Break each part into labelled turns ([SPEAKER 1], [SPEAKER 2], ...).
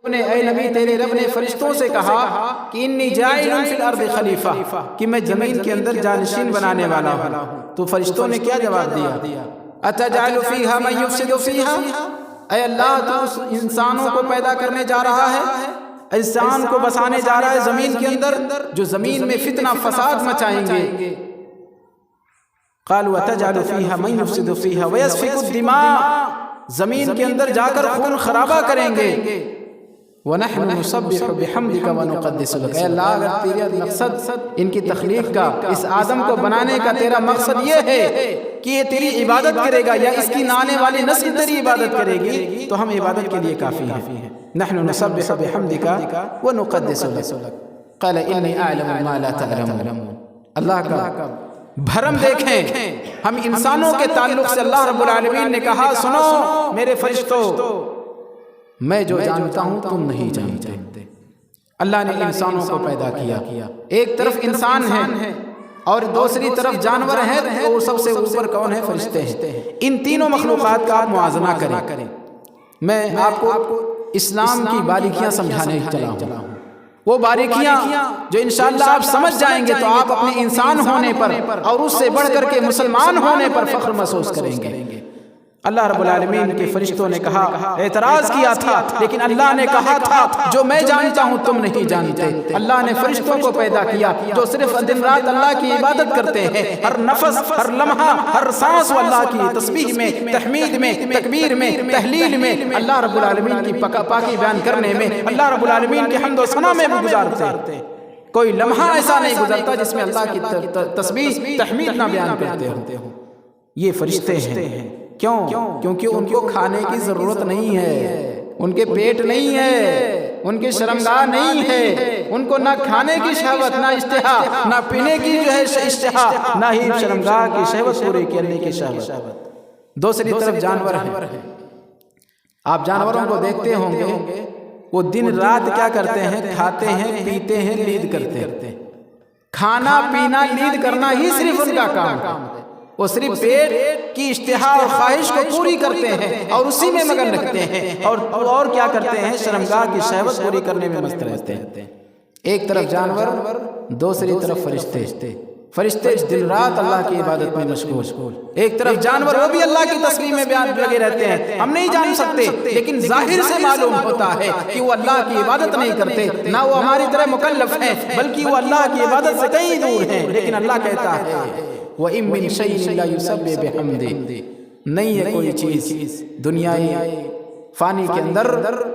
[SPEAKER 1] نے اے نبی تیرے رب نے فرشتوں سے کہا کہ انی جاعل فی الارض خلیفہ، کہ میں زمین کے اندر جانشین بنانے والا ہوں. تو فرشتوں نے کیا جواب دیا؟ اتجعل فیہا من یفسد فیہا، اے اللہ تو انسانوں کو پیدا کرنے جا رہا ہے، انسان کو بسانے جا رہا ہے زمین کے اندر جو زمین میں فتنہ فساد مچائیں گے. قالوا اتجعل فیہا من یفسد فیہا ویسفک الدماء، زمین کے اندر جا کر خون خرابہ کریں گے. وَنَحْنُ نُسَبِّحُ بِحَمْدِكَ وَنُقَدِّسُ لَكَ، اے اللہ اگر تیرا مقصد ان کی تخلیق کا، اس آدم کو بنانے کا تیرا مقصد یہ ہے کہ یہ تیری عبادت کرے گا یا اس کی آنے والی نسل تیری عبادت کرے گی، تو ہم عبادت کے لیے کافی ہیں. نَحْنُ نُسَبِّحُ بِحَمْدِكَ وَنُقَدِّسُ لَكَ قَالَ إِنِّي أَعْلَمُ مَا لَا تَعْلَمُونَ. اللہ کا بھرم دیکھیں، ہم انسانوں کے تعلق سے اللہ رب العالمین نے کہا سنو میرے فرشتوں، میں جو جانتا ہوں تم نہیں جانتے. اللہ نے انسانوں کو پیدا کیا، ایک طرف انسان ہیں اور دوسری طرف جانور ہیں، اور سب سے اوپر کون ہے؟ فرشتے ہیں. ان تینوں مخلوقات کا آپ موازنہ کریں. میں آپ کو اسلام کی باریکیاں سمجھانے چلا ہوں، وہ باریکیاں جو انشاءاللہ آپ سمجھ جائیں گے تو آپ اپنے انسان ہونے پر اور اس سے بڑھ کر کے مسلمان ہونے پر فخر محسوس کریں گے. اللہ رب العالمین کے فرشتوں نے کہا، اعتراض کیا تھا، لیکن اللہ نے کہا تھا جو میں جانتا ہوں تم نہیں جانتے. اللہ نے فرشتوں کو پیدا کیا جو صرف دن رات اللہ کی عبادت کرتے ہیں، ہر نفس، ہر لمحہ، ہر سانس وہ اللہ کی تسبیح میں، تحمید میں، تکبیر میں، تحلیل میں، اللہ رب العالمین کی پاکی بیان کرنے میں، اللہ رب العالمین کی حمد و ثنا میں بھی گزارتے. کوئی لمحہ ایسا نہیں گزرتا جس میں اللہ کی تسبیح تحمید نہ بیان کرتے ہو. یہ فرشتے ہیں. کیوں؟ کیونکہ ان کو کھانے کی ضرورت نہیں ہے، ان کے پیٹ نہیں ہے، ان کے شرمگاہ نہیں ہے، ان کو نہ کھانے کی شہوت، نہ اشتہا، نہ پینے کی جو ہے اشتہا، نہ ہی شرمگاہ کی شہوت پوری کرنے کی شہوت. دوسری طرف جانور ہیں. آپ جانوروں کو دیکھتے ہوں گے وہ دن رات کیا کرتے ہیں؟ کھاتے ہیں، پیتے ہیں، لید کرتے ہیں. کھانا پینا لید کرنا ہی صرف ان کا کام ہے. وہ صرف پیٹ کی اشتہا اور خواہش کو پوری کرتے ہیں اور اسی میں مگن رکھتے ہیں، اور کیا کرتے ہیں؟ شرمگاہ کی شہوت پوری کرنے میں مست رہتے ہیں. ایک طرف جانور، دوسری طرف فرشتے. فرشتے دن رات اللہ کی عبادت میں مشغول. ایک طرف جانور، وہ بھی اللہ کی تسبیح میں بیان لگے رہتے ہیں. ہم نہیں جان سکتے لیکن ظاہر سے معلوم ہوتا ہے کہ وہ اللہ کی عبادت نہیں کرتے، نہ وہ ہماری طرح مکلف ہیں، بلکہ وہ اللہ کی عبادت سے کہیں دور ہیں. لیکن اللہ کہتا ہے وَإِن مِّن شَيْءٍ لَّا يُسَبِّحُ بِحَمْدِهِ، نہیں ہے کوئی چیز دنیائی فانی کے اندر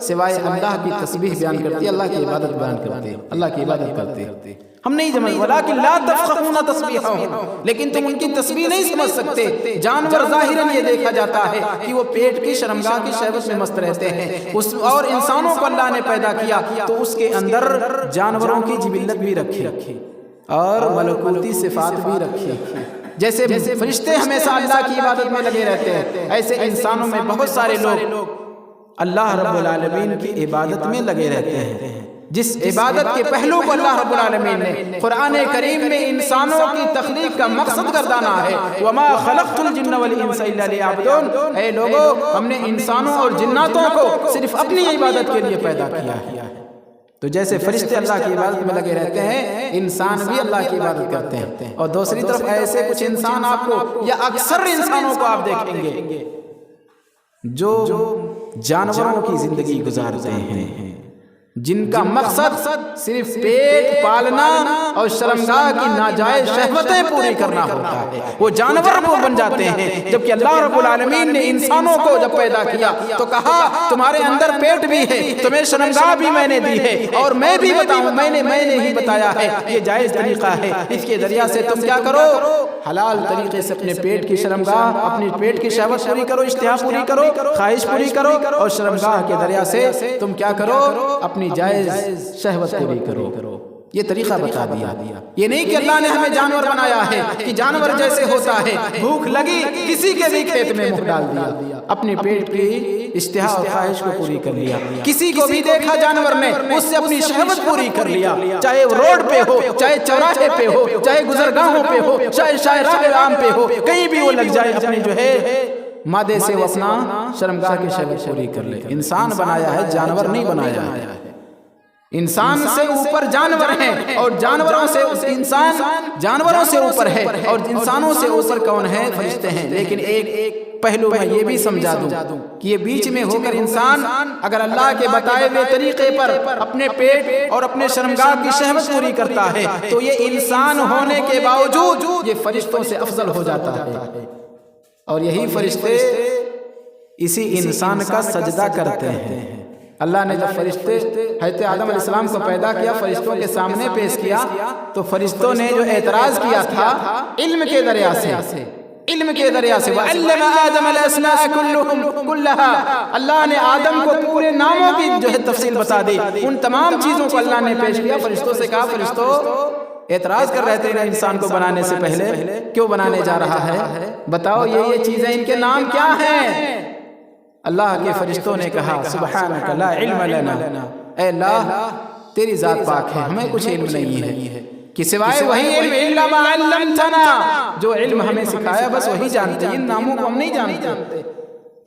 [SPEAKER 1] سوائے اللہ کی تسبیح بیان کرتی ہے، اللہ کی عبادت بیان کرتی ہے، اللہ کی عبادت کرتی ہے. ہم نہیں سمجھ، وَلَٰكِن لَا تَفْقَهُونَ تَسْبِيحَهُمْ، لیکن تم ان کی تسبیح نہیں سمجھ سکتے. جانور ظاہراً یہ دیکھا جاتا ہے کہ وہ پیٹ کی شرمگاہ کی شہوت میں مست رہتے ہیں، اور انسانوں کو اللہ نے پیدا کیا تو اس کے اندر جانوروں کی جبلت بھی رکھی اور ملکوتی صفات بھی رکھی. جیسے فرشتے ہمیشہ اللہ کی عبادت میں لگے رہتے ہیں، ایسے انسانوں میں بہت سارے لوگ اللہ رب العالمین کی عبادت میں لگے رہتے ہیں. جس عبادت کے پہلو کو اللہ رب العالمین نے قرآن کریم میں انسانوں کی تخلیق کا مقصد گردانا ہے. وَمَا خَلَقْتُ الْجِنَّ وَالْإِنسَ إِلَّا لِيَعْبُدُونَ، اے لوگو ہم نے انسانوں اور جناتوں کو صرف اپنی عبادت کے لیے پیدا کیا ہے. تو جیسے فرشتے اللہ کی عبادت میں لگے رہتے ہیں، انسان بھی اللہ کی عبادت کرتے ہیں. اور دوسری طرف ایسے کچھ انسان آپ کو، یا اکثر انسانوں کو آپ دیکھیں گے جو جانوروں کی زندگی گزارتے ہیں، جن کا مقصد صرف پیٹ پالنا اور شرمگاہ کی ناجائز شہوتیں پوری کرنا ہوتا ہے. وہ جانور وہ بن جاتے ہیں، جبکہ اللہ رب العالمین نے انسانوں کو جب پیدا کیا تو کہا تمہارے اندر پیٹ بھی ہے، تمہیں شرمگاہ بھی میں نے دی ہے، اور میں بھی بتاؤں، میں نے ہی بتایا ہے یہ جائز طریقہ ہے. اس کے ذریعہ سے تم کیا کرو؟ حلال طریقے سے اپنے پیٹ کی شرمگاہ، اپنی پیٹ کی شہوت پوری کرو، اشتہا پوری کرو، خواہش پوری کرو، اور شرمگاہ کے ذریعہ سے تم کیا کرو؟ اپنی جائز شہوت پوری کرو. یہ طریقہ بتا دیا. یہ نہیں کہ اللہ نے ہمیں جانور بنایا ہے کہ جانور جیسے ہوتا ہے، بھوک لگی کسی کے بھی کھیت میں منہ ڈال دیا، اپنی پیٹ کی اشتہا اور خواہش کو پوری کر لیا. کسی کو بھی دیکھا جانور نے، اس سے اپنی شہوت پوری کر لیا، چاہے وہ روڈ پہ ہو، چاہے چوراہے پہ ہو، چاہے گزرگاہوں پہ ہو، چاہے شاہراہ عام پہ ہو، کہیں بھی وہ لگ جائے، اپنی جو ہے مادے سے وہ اپنا شرمگاہ کی شہوت پوری کر لے۔ انسان بنایا ہے، جانور نہیں بنایا ہے۔ انسان سے اوپر جانور ہیں اور جانوروں سے انسان جانوروں سے اوپر ہے اور انسانوں سے اوپر کون ہے؟ فرشتے ہیں۔ لیکن ایک پہلو میں یہ بھی سمجھا دوں کہ یہ بیچ میں ہو کر انسان اگر اللہ کے بتائے ہوئے طریقے پر اپنے پیٹ اور اپنے شرمگاہ کی شہوت پوری کرتا ہے تو یہ انسان ہونے کے باوجود یہ فرشتوں سے افضل ہو جاتا ہے، اور یہی فرشتے اسی انسان کا سجدہ کرتے ہیں۔ اللہ نے جب فرشتے حضرت آدم علیہ السلام کو پیدا کیا، فرشتوں کے سامنے پیش کیا، تو فرشتوں نے جو اعتراض کیا تھا علم کے ذریعہ سے وَعَلَّمَ آدَمَ الْأَسْمَاءَ كُلَّهَا، اللہ نے آدم کو پورے ناموں کی جو ہے تفصیل بتا دی، ان تمام چیزوں کو اللہ نے پیش کیا۔ فرشتوں سے کہا، فرشتوں اعتراض کر رہے تھے انسان کو بنانے سے پہلے، کیوں بنانے جا رہا ہے؟ بتاؤ یہ چیزیں ان کے نام کیا ہیں؟ اللہ کے فرشتوں نے کہا سبحانک لا علم لنا، اے اللہ تیری ذات پاک ہے، ہمیں کچھ علم نہیں ہے کہ سوائے وہی علم الا ما علمتنا، جو علم ہمیں سکھایا بس وہی جانتے ہیں، ان ناموں کو ہم نہیں جانتے۔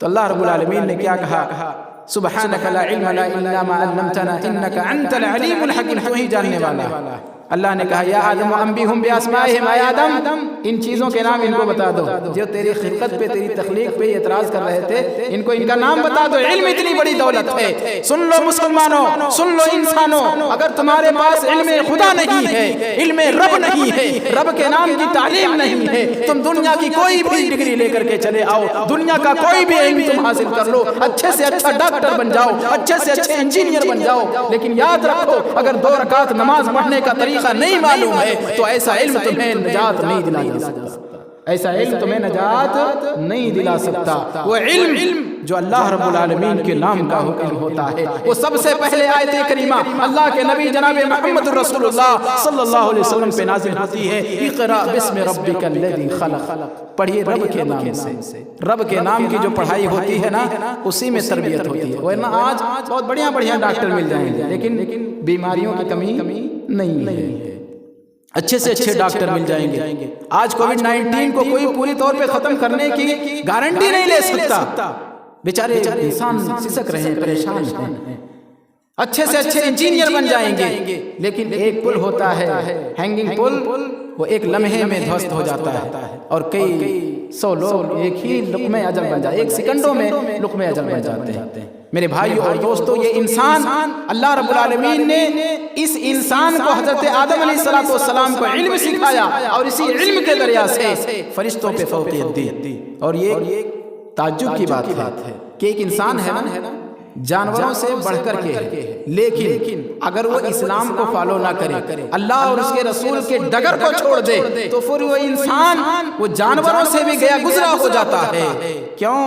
[SPEAKER 1] تو اللہ رب العالمین نے کیا کہا؟ سبحانک لا علم لنا الا ما علمتنا انک انت العلیم الحکیم، تو ہی جاننے والا۔ اللہ نے کہا یا آدم انبئہم باسمائہم، اے آدم ان چیزوں کے نام ان کو بتا دو جو تیری خلقت پہ تیری تخلیق پہ اعتراض کر رہے تھے، ان کو ان کا نام بتا دو۔ علم اتنی بڑی دولت ہے، سن لو مسلمانوں، سن لو انسانوں، اگر تمہارے پاس علم خدا نہیں ہے، علم رب نہیں ہے، رب کے نام کی تعلیم نہیں ہے، تم دنیا کی کوئی بھی ڈگری لے کر کے چلے آؤ، دنیا کا کوئی بھی علم تم حاصل کر لو، اچھے سے اچھا ڈاکٹر بن جاؤ، اچھے سے اچھے انجینئر بن جاؤ، لیکن یاد رکھو اگر 2 رکعت نماز پڑھنے کا طریقہ نہیں معلوم ہے تو ایسا علم تمہیں نجات نہیں دلا سکتا، ایسا علم تمہیں نجات نہیں دلا سکتا۔ وہ علم جو اللہ رب العالمین کے نام کا علم ہوتا ہے، وہ سب سے پہلے آیت کریمہ اللہ کے نبی جناب محمد رسول اللہ صلی اللہ علیہ وسلم پہ نازل ہوتی ہے، اقرأ بسم ربک الذی خلق، پڑھیے رب کے نام سے۔ رب کے نام کی جو پڑھائی ہوتی ہے نا اسی میں تربیت ہوتی ہے، ورنہ آج بہت بڑھیا ڈاکٹر مل جائیں گے لیکن بیماریوں کی کمی نہیں ہے، اچھے سے اچھے ڈاکٹر مل جائیں گے۔ آج کووڈ-19 کو کوئی پوری طور پہ ختم کرنے کی گارنٹی نہیں لے سکتا، بیچارے انسان سسک رہے ہیں، پریشان ہیں، اچھے سے اچھے انجینئر بن جائیں گے، لیکن ایک پل ہوتا ہے ہینگنگ پل، وہ ایک لمحے میں دھوست ہو جاتا ہے اور کئی 100 لوگ ایک ہی لقمے اجل بن جاتے ہیں، ایک سیکنڈوں میں لقمے اجل بن جاتے ہیں۔ میرے بھائیو اور دوستو، یہ انسان اللہ رب العالمین نے اس انسان کو حضرت آدم علیہ السلام کو علم سکھایا اور اسی علم کے ذریعہ سے فرشتوں پہ فوقیت دی، اور یہ تعجب کی بات ہے کہ ایک انسان ہے نا جانوروں سے بڑھ کر کے، لیکن اگر وہ اسلام کو فالو نہ کرے، اللہ اور اس کے رسول کے ڈگر کو چھوڑ دے تو پھر وہ انسان وہ جانوروں سے بھی گیا گزرا ہو جاتا ہے۔ کیوں؟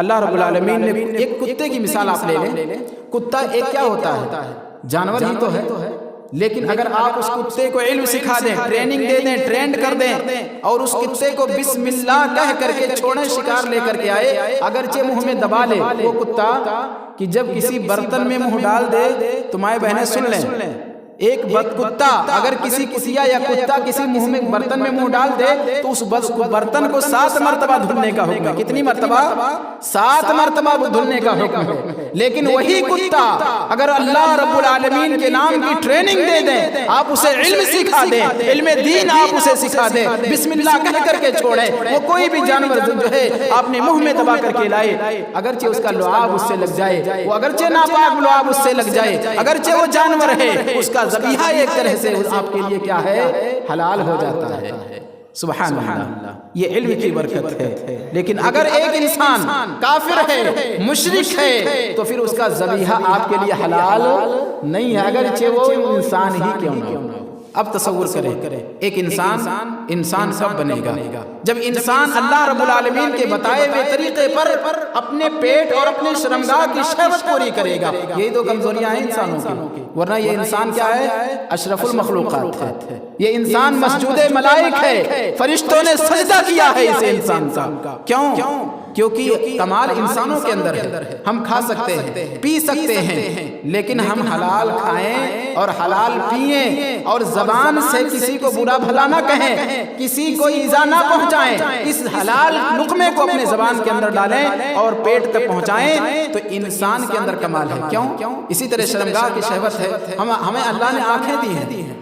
[SPEAKER 1] اللہ رب العالمین نے ایک کتے کی مثال آپ لے لیں، کتا ایک کیا ہوتا ہے؟ جانور ہی تو ہے، لیکن اگر آپ اس کتے کو علم سکھا دیں، ٹریننگ دے دیں، ٹرینڈ کر دیں اور اس کتے کو بسم اللہ کہہ کر کے چھوڑیں، شکار لے کر کے آئے، اگرچہ منہ میں دبا لے وہ کتا کہ جب کسی برتن میں منہ ڈال دے تو مائیں بہنیں سن لیں، ایک کتا اگر کسی کسیا یا کتا کسی منہ میں برتن میں منہ ڈال دے تو اس برتن کو 7 مرتبہ دھلنے کا حکم ہے۔ کتنی مرتبہ؟ 7 مرتبہ دھلنے کا حکم ہے۔ لیکن وہی کتا اگر اللہ رب العالمین کے نام کی ٹریننگ دے دیں، آپ اسے علم سکھا دیں، علم دین آپ اسے سکھا دیں، بسم اللہ کہہ کر کے چھوڑیں، وہ کوئی بھی جانور جو ہے آپ نے منہ میں دبا کر کے لائے، اگرچہ اس کا لعاب اس سے لگ جائے، وہ اگرچہ ناپاک لعاب اس سے لگ جائے، اگرچہ وہ جانور ہے، اس کا ذبیحہ ایک طرح سے آپ کے لیے کیا ہے؟ حلال ہو جاتا ہے۔ سبحان اللہ، یہ علم کی برکت ہے۔ لیکن اگر ایک انسان کافر ہے، مشرک ہے، تو پھر اس کا ذبیحہ آپ کے لیے حلال نہیں ہے، اگرچہ وہ انسان ہی کیوں نہ ہو۔ اب تصور کریں ایک انسان کب بنے گا؟ جب انسان اللہ رب العالمین کے بتائے ہوئے طریقے پر اپنے پیٹ اور اپنے شرمگاہ کی شہوت پوری کرے گا۔ یہی تو کمزوریاں ہیں انسانوں کی، ورنہ یہ انسان کیا ہے؟ اشرف المخلوقات ہے، یہ انسان مسجود ملائک ہے، فرشتوں نے سجدہ کیا ہے اس انسان کا۔ کیوں؟ کیونکہ کمال انسانوں کے اندر ہے۔ ہم کھا سکتے ہیں، پی سکتے ہیں، لیکن ہم حلال کھائیں اور حلال پئیں اور زبان سے کسی کو برا بھلا نہ کہیں، کسی کو ایذا نہ پہنچائیں، اس حلال لقمے کو اپنے زبان کے اندر ڈالیں اور پیٹ تک پہنچائیں، تو انسان کے اندر کمال ہے۔ کیوں؟ اسی طرح شرمگاہ کی شہوت ہے۔ ہمیں اللہ نے آنکھیں دی ہیں،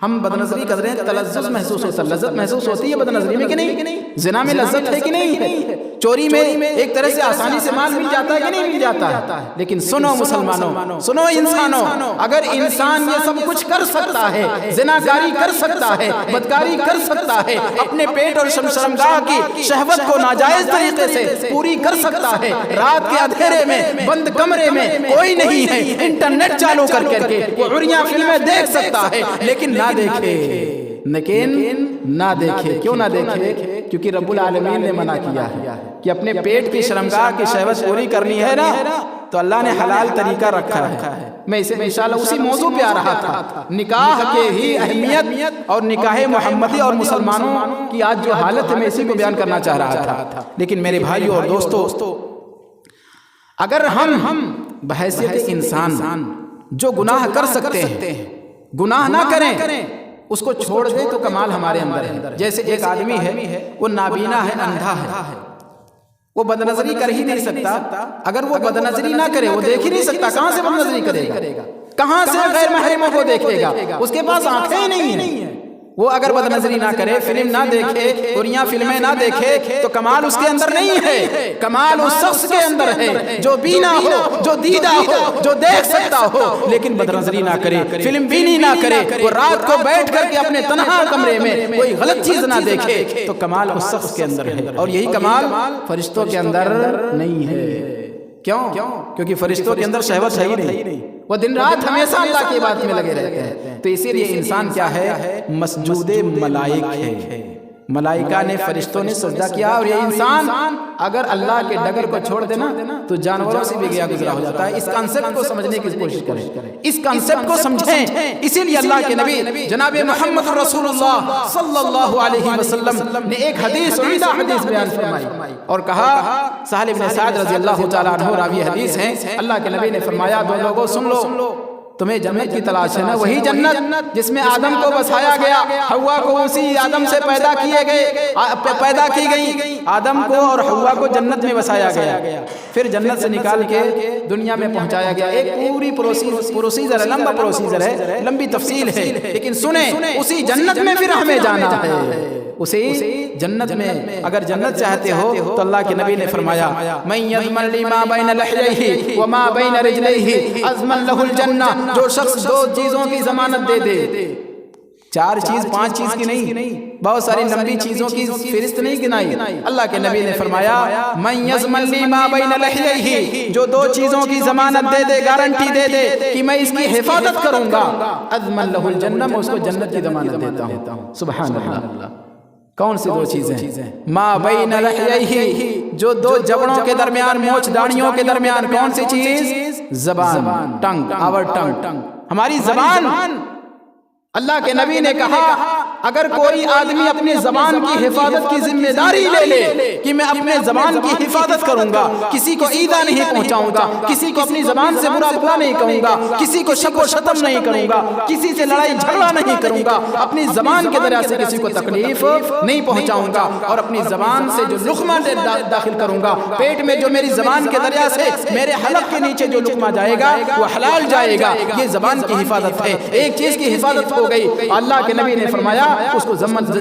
[SPEAKER 1] ہم بدنظری کر رہے ہیں، تلذذ محسوس ہوتا ہے، لذت محسوس ہوتی ہے بدنظری میں کہ نہیں؟ زنا میں لذت ہے کہ نہیں ہے؟ چوری میں ایک طرح سے آسانی سے مال مل جاتا ہے کہ نہیں مل جاتا ہے؟ لیکن سنو مسلمانوں، سنو انسانوں، اگر انسان یہ سب کچھ کر سکتا ہے، زناکاری کر سکتا ہے، بدکاری کر سکتا ہے، اپنے پیٹ اور شرمگاہ کی شہوت کو ناجائز طریقے سے پوری کر سکتا ہے، رات کے اندھیرے میں بند کمرے میں کوئی نہیں ہے، انٹرنیٹ چالو کر کے وہ عریاں فلمیں دیکھ سکتا ہے، لیکن نہ دیکھے۔ کیوں نہ دیکھے؟ کیونکہ رب العالمین نے منع کیا ہے کہ اپنے پیٹ کی شرمگاہ کی شہوت پوری کرنی ہے نا، تو اللہ نے حلال طریقہ رکھا ہے۔ میں اسے انشاءاللہ اسی موضوع پہ آ رہا تھا، نکاح کے ہی اہمیت اور نکاح محمدی اور مسلمانوں کی آج جو حالت ہے، میں اسی کو بیان کرنا چاہ رہا تھا۔ لیکن میرے بھائیوں اور دوستو، اگر ہم بحیثیت انسان جو گناہ کر سکتے ہیں گناہ نہ کریں، اس کو چھوڑ دیں تو کمال ہمارے اندر ہے۔ جیسے ایک آدمی ہے، وہ نابینا ہے، اندھا ہے، وہ بدنظری کر ہی نہیں سکتا۔ اگر وہ بدنظری نہ کرے، وہ دیکھ ہی نہیں سکتا، کہاں سے بدنظری کرے گا؟ کہاں سے غیر محرموں کو دیکھے گا؟ اس کے پاس آنکھیں ہی نہیں ہیں۔ وہ اگر بدنظری نہ کرے، فلم نہ دیکھے، دنیا فلمیں نہ دیکھے، تو کمال اس کے اندر نہیں ہے۔ کمال اس شخص کے اندر ہے جو بینا ہو، جو دیدہ ہو، جو دیکھ سکتا ہو، لیکن بدنظری نہ کرے، فلم بینی نہ کرے، وہ رات کو بیٹھ کر کے اپنے تنہا کمرے میں کوئی غلط چیز نہ دیکھے، تو کمال اس شخص کے اندر ہے۔ اور یہی کمال فرشتوں کے اندر نہیں ہے۔ کیوں؟ کیونکہ فرشتوں کے اندر شہوت ہے ہی نہیں، وہ دن رات ہمیشہ اللہ کی بات میں لگے رہتے ہیں۔ تو اسی لیے انسان کیا ہے؟ مسجود ملائک ہے۔ ملائکہ نے، فرشتوں نے سجدہ کیا، اور یہ انسان اگر اللہ کے ڈگر کو چھوڑ دینا تو جانوروں سے بھی گیا گزرا ہو جاتا ہے۔ اس کانسیپٹ کو سمجھنے کی کوشش کریں، اس کانسیپٹ کو سمجھیں۔ اسی لیے اللہ کے نبی جناب محمد رسول اللہ صلی اللہ علیہ وسلم نے ایک حدیث، عمدہ حدیث بیان فرمائی اور کہا، سہل بن سعد رضی اللہ تعالیٰ عنہ راوی حدیث ہیں، اللہ کے نبی نے فرمایا، دو لوگوں سن لو، تمہیں جنت کی تلاش ہے نا، وہی جنت جس میں آدم کو بسایا گیا، حوا کو اسی آدم سے پیدا کی گئی، آدم کو اور حوا کو جنت میں بسایا گیا، پھر جنت سے نکال کے دنیا میں پہنچایا گیا۔ ایک پوری پروسیجر ہے، لمبا پروسیجر ہے، لمبی تفصیل ہے، لیکن سنیں، اسی جنت میں پھر ہمیں جانا ہے۔ اسی جنت میں اگر جنت چاہتے ہو تو اللہ کے نبی نے فرمایا، من یضمن لی ما بین لحییہ وما بین رجلیہ اضمن لہ الجنہ، جو شخص دو چیزوں کی ضمانت دے دے، چار چیز، پانچ چیز کی نہیں، بہت ساری لمبی چیزوں کی فہرست نہیں گنائی، اللہ کے نبی نے فرمایا، من یضمن لی ما بین لحییہ، جو دو چیزوں کی ضمانت دے دے، گارنٹی دے دے کہ میں اس کی حفاظت کروں گا، اضمن لہ الجنہ، میں اس کو جنت کی ضمانت دیتا ہوں۔ سبحان اللہ۔ کون سی دو چیزیں؟ ما بین لحییہ، جو دو جبڑوں کے درمیان، موچ داڑیوں کے درمیان، کون سی چیز؟ زبان، ٹنگ، آور ٹنگ، ہماری زبان۔ اللہ کے نبی نے کہا، اگر کوئی آدمی اپنی زبان کی حفاظت کی ذمہ داری لے لے کہ میں اپنے زبان کی حفاظت کروں گا، کسی کو ایذا نہیں پہنچاؤں گا، کسی کو اپنی زبان سے برا بھلا نہیں کہوں گا، کسی کو شک و شتم نہیں کروں گا، کسی سے لڑائی جھگڑا نہیں کروں گا، اپنی زبان کے ذریعے سے کسی کو تکلیف نہیں پہنچاؤں گا، اور اپنی زبان سے جو لقمہ داخل کروں گا پیٹ میں، جو میری زبان کے ذریعے سے میرے حلق کے نیچے جو لقمہ جائے گا وہ حلال جائے گا، یہ زبان کی حفاظت ہے۔ ایک چیز کی حفاظت ہو گئی، اللہ کے نبی نے فرمایا اس کو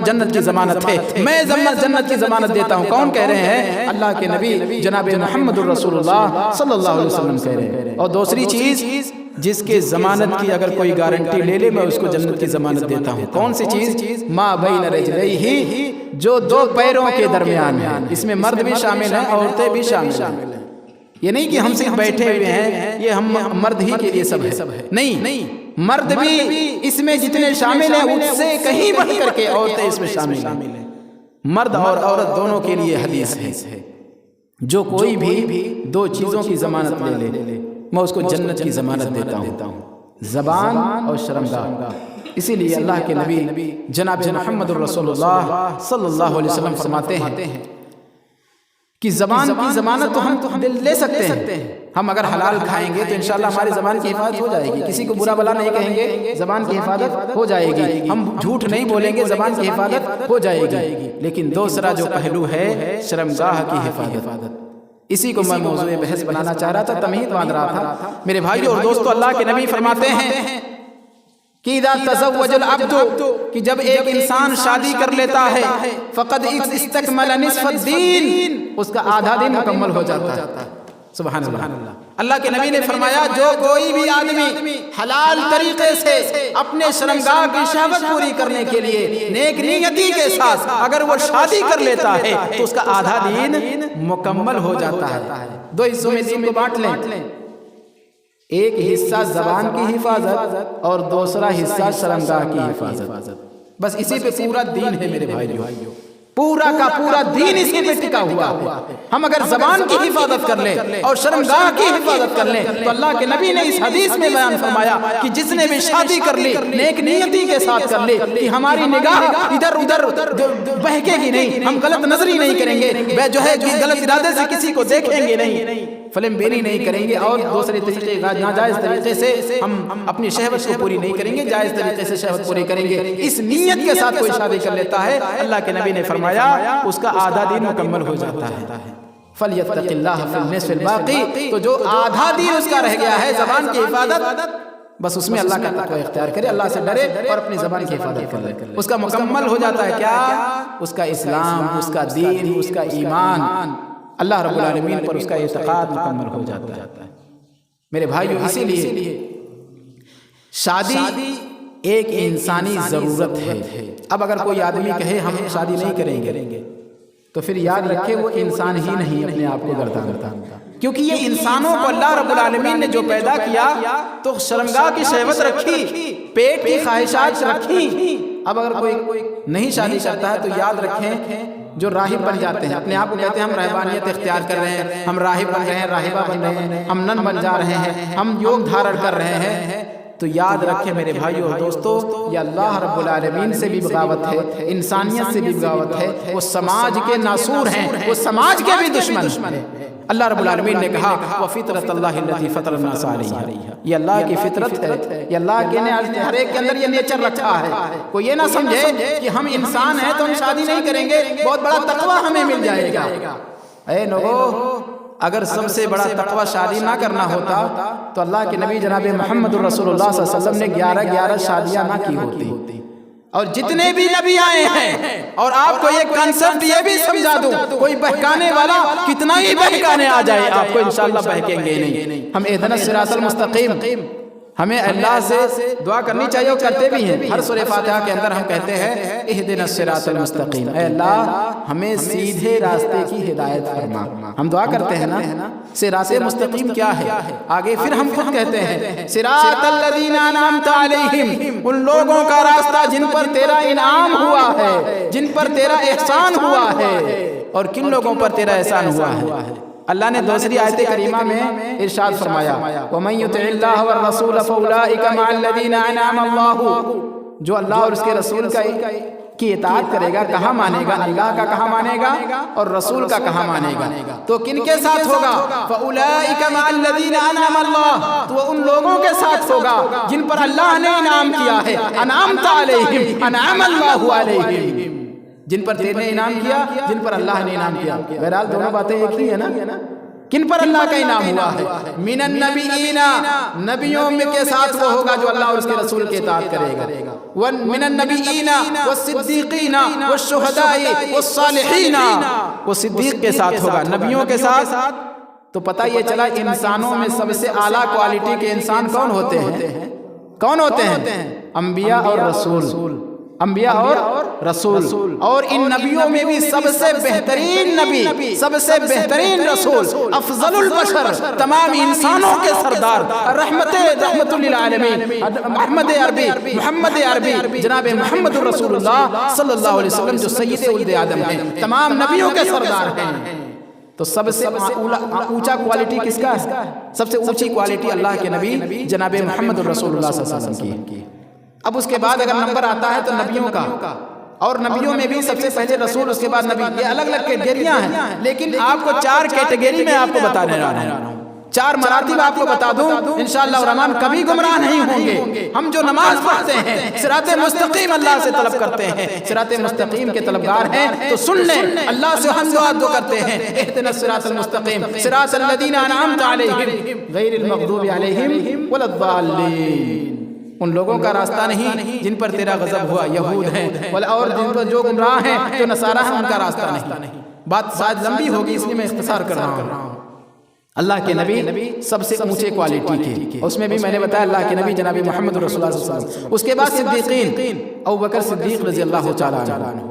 [SPEAKER 1] جنت کی ضمانت ہے، میں جنت کی ضمانت دیتا ہوں۔ کون کہہ رہے ہیں؟ اللہ کے نبی جناب محمد الرسول اللہ صلی اللہ علیہ وسلم کہہ رہے ہیں۔ اور دوسری چیز، جس کے ضمانت کی اگر کوئی گارنٹی لے لے، میں اس کو جنت کی ضمانت دیتا ہوں۔ کون سی چیز؟ ما بین رجلیہ، جو دو پیروں کے درمیان ہے، اس میں مرد بھی شامل ہیں، عورتیں بھی شامل ہیں۔ یہ نہیں کہ ہم صرف بیٹھے ہوئے ہیں، یہ ہم مرد ہی کے لیے سب ہے، نہیں، مرد بھی اس میں جتنے شامل ہیں اس سے کہیں بڑھ کر کے عورتیں اس میں شامل ہیں۔ مرد اور عورت دونوں کے لیے حدیث ہے، جو کوئی بھی دو چیزوں کی ضمانت لے لے، میں اس کو جنت کی ضمانت دیتا ہوں، زبان اور شرمگاہ۔ اسی لیے اللہ کے نبی جناب محمد الرسول اللہ صلی اللہ علیہ وسلم فرماتے ہیں، کہ زبان کی ضمانت تو ہم لے سکتے ہیں، ہم اگر حلال کھائیں گے تو انشاءاللہ ہماری زبان کی حفاظت ہو جائے گی، کسی کو برا بلا نہیں کہیں گے، زبان کی حفاظت ہو جائے گی، ہم جھوٹ نہیں بولیں گے، زبان کی حفاظت ہو جائے گی۔ لیکن دوسرا جو پہلو ہے شرمگاہ کی حفاظت، اسی کو میں موضوع بحث بنانا چاہ رہا تھا، تمہید باندھ رہا تھا۔ میرے بھائیو اور دوستو، اللہ کے نبی فرماتے ہیں کہ اذا تزوج العبد، کہ جب ایک انسان شادی کر لیتا ہے، فقد استکمل نصف الدین، اس کا آدھا دن مکمل ہو جاتا ہے۔ سبحان اللہ۔ اللہ کے نبی نے فرمایا جو کوئی بھی آدمی حلال طریقے سے اپنے شرمگاہ کی شہوت پوری کرنے کے لیے نیک نیتی کے ساتھ اگر وہ شادی کر لیتا ہے تو اس کا آدھا دین مکمل ہو جاتا ہے۔ دو حصوں میں دین کو بانٹ لیں، ایک حصہ زبان کی حفاظت اور دوسرا حصہ شرمگاہ کی حفاظت، بس اسی پہ پورا دین ہے میرے بھائیو، پورا کا پورا دین اسی پہ ٹکا ہوا ہے۔ ہم اگر زبان کی حفاظت کر لیں اور شرمگاہ کی حفاظت کر لیں تو اللہ کے نبی نے اس حدیث میں بیان فرمایا کہ جس نے بھی شادی کر لی نیک نیتی کے ساتھ کر لی کہ ہماری نگاہ ادھر ادھر بہکے گی نہیں، ہم غلط نظری نہیں کریں گے، جو ہے غلط ارادے سے کسی کو دیکھیں گے نہیں، فلم بیری نہیں کریں گے، اور دوسرے طریقے ناجائز طریقے سے ہم اپنی شہوت کو پوری نہیں کریں گے، جائز طریقے سے شہوت پوری کریں گے، اس نیت کے ساتھ کوئی شادی کر لیتا ہے، اللہ کے نبی نے فرمایا اس کا آدھا دن مکمل ہو جاتا ہے۔ فَلْيَتَّقِ اللَّهَ فِي النِّصْفِ الْبَاقِي، تو جو آدھا دن اس کا رہ گیا ہے زبان کی حفاظت، بس اس میں اللہ کا تقوی اختیار کرے، اللہ سے ڈرے اور اپنی زبان کی حفاظت کرے، اس کا مکمل ہو جاتا ہے کیا؟ اس کا اسلام، اس کا دین، اس کا ایمان، اللہ رب العالمین پر اس کا اعتقاد مکمل ہو جاتا ہے۔ میرے بھائیو، اسی لیے شادی ایک انسانی ضرورت ہے۔ اب اگر کوئی آدمی کہے ہم شادی نہیں کریں گے تو پھر یاد رکھے وہ انسان ہی نہیں اپنے آپ کو گردانتا، کیونکہ یہ انسانوں کو اللہ رب العالمین نے جو پیدا کیا تو شرمگاہ کی شہوت رکھی، پیٹ کی خواہشات رکھی۔ اب اگر کوئی نہیں شادی کرتا ہے تو یاد رکھیں جو راہب بن جاتے ہیں، اپنے آپ کو کہتے ہیں ہم رہبانیت اختیار کر رہے ہیں، ہم راہب بن رہے ہیں، راہبہ بن رہے ہیں، ہم نن بن جا رہے ہیں، ہم یوگ دھارن کر رہے ہیں، تو یاد رکھیں میرے بھائیو اور دوستو، یہ اللہ رب العالمین سے بھی بغاوت ہے، انسانیت سے بھی بغاوت ہے، وہ سماج کے ناسور ہیں، وہ سماج کے بھی دشمن ہیں۔ اللہ رب العالمین نے کہا وَفِطْرَةَ اللَّهِ الَّتِي فَطَرَ النَّاسَ عَلَيْهَا، یہ اللہ کی فطرت ہے، یہ اللہ کے نے ہر ایک کے اندر یہ نیچر رکھا ہے۔ کوئی یہ نہ سمجھے کہ ہم انسان ہیں تو ہم شادی نہیں کریں گے، بہت بڑا تقوی ہمیں مل جائے گا۔ اے لوگو، اگر سب سے بڑا تقوی شادی نہ کرنا ہوتا تو اللہ کے نبی جناب محمد رسول اللہ صلی اللہ علیہ وسلم نے 11 شادیاں نہ کی ہوتی۔ اور جتنے بھی نبی آئے ہیں، اور آپ کو یہ کنسپٹ یہ بھی سمجھا دوں، کوئی بہکانے والا کتنا ہی بہکانے آ جائے آپ کو انشاءاللہ بہکیں گے نہیں۔ ہم اہدنا الصراط المستقیم، ہمیں اللہ سے دعا کرنی چاہیے اور کرتے بھی ہیں۔ ہر سورہ فاتحہ کے اندر ہم کہتے ہیں اہدنا الصراط المستقیم، اے اللہ ہمیں سیدھے راستے کی ہدایت فرما۔ ہم دعا کرتے ہیں نا، صراط مستقیم کیا ہے؟ آگے پھر ہم خود کہتے ہیں صراط الذین انعمت علیہم، ان لوگوں کا راستہ جن پر تیرا انعام ہوا ہے، جن پر تیرا احسان ہوا ہے۔ اور کن لوگوں پر تیرا احسان ہوا ہے؟ اللہ نے دوسری آیت کریمہ میں ارشاد فرمایا وَمَن يُطِعِ اللَّهَ وَالرَّسُولَ فَأُولَٰئِكَ مَعَ الَّذِينَ أَنْعَمَ اللَّهُ، جو اللہ اور اس کے رسول کی اطاعت کرے گا کہاں مانے گا؟ اللہ کا کہاں مانے گا اور رسول کا کہاں مانے گا؟ تو کن کے ساتھ ہوگا؟ فَأُولَٰئِكَ مَعَ الَّذِينَ أَنْعَمَ اللَّهُ، تو ان لوگوں کے ساتھ ہوگا جن پر اللہ نے انعام کیا ہے۔ انعمت علیہم، انعم اللہ علیہم، جن پر تیرے نے انعام کیا، جن پر اللہ نے انعام کیا۔ بہرحال دونوں باتیں ایک ہی ہے نا، کن پر اللہ کا انعام ہوا ہے؟ من النبیین، نبیوں میں کے ساتھ وہ ہوگا جو اللہ اور اس کے رسول کی اطاعت کرے گا۔ ومن النبیین والصدیقین والشہداء والصالحین، وہ صدیق کے ساتھ ہوگا، نبیوں کے ساتھ۔ تو پتہ یہ چلا انسانوں میں سب سے اعلیٰ کوالٹی کے انسان کون ہوتے ہیں؟ کون ہوتے ہیں؟ انبیاء اور رسول، انبیاء اور رسول۔ اور ان نبیوں میں بھی سب سے بہترین نبی، سب سے بہترین رسول، افضل البشر، تمام انسانوں کے سردار، رحمت للعالمین، محمد عربی جناب محمد رسول اللہ صلی اللہ علیہ وسلم جو سید ولد آدم ہیں، تمام نبیوں کے سردار ہیں۔ تو سب سے اونچا کوالٹی کس کا ہے؟ سب سے اونچی کوالٹی اللہ کے نبی جناب محمد رسول اللہ صلی اللہ علیہ وسلم کی۔ اب اس کے بعد اگر نمبر آتا ہے تو نبیوں کا، اور نبیوں میں بھی سب سے پہلے رسول، اس کے بعد نبی، یہ الگ الگ کیٹیگریاں ہیں، لیکن آپ کو 4 کیٹیگری میں آپ کو بتانے رہا ہوں، 4 مراتب آپ کو بتا دوں، انشاءاللہ الرحمن کبھی گمراہ نہیں ہوں گے۔ ہم جو نماز پڑھتے ہیں، صراط مستقیم اللہ سے طلب کرتے ہیں، صراط مستقیم کے طلبگار ہیں تو سن لیں، اللہ سے ہم دعا کرتے ہیں، اہدنا الصراط المستقیم صراط الذین انعمت علیہم غیر المغضوب علیہم ولا الضالین، ان لوگوں کا راستہ نہیں جن پر تیرا غضب ہوا، یہود ہیں، اور جن پر جو گمراہ ہیں، جو نصارہ ہیں، ان کا راستہ نہیں۔ بات شاید لمبی ہوگی اس لیے میں اختصار کر رہا ہوں۔ اللہ کے نبی سب سے اونچے کوالٹی کے، اس میں بھی میں نے بتایا اللہ کے نبی جناب محمد رسول اللہ صلی اللہ علیہ وسلم، اس کے بعد صدیقین، ابوبکر صدیق رضی اللہ تعالیٰ عنہ،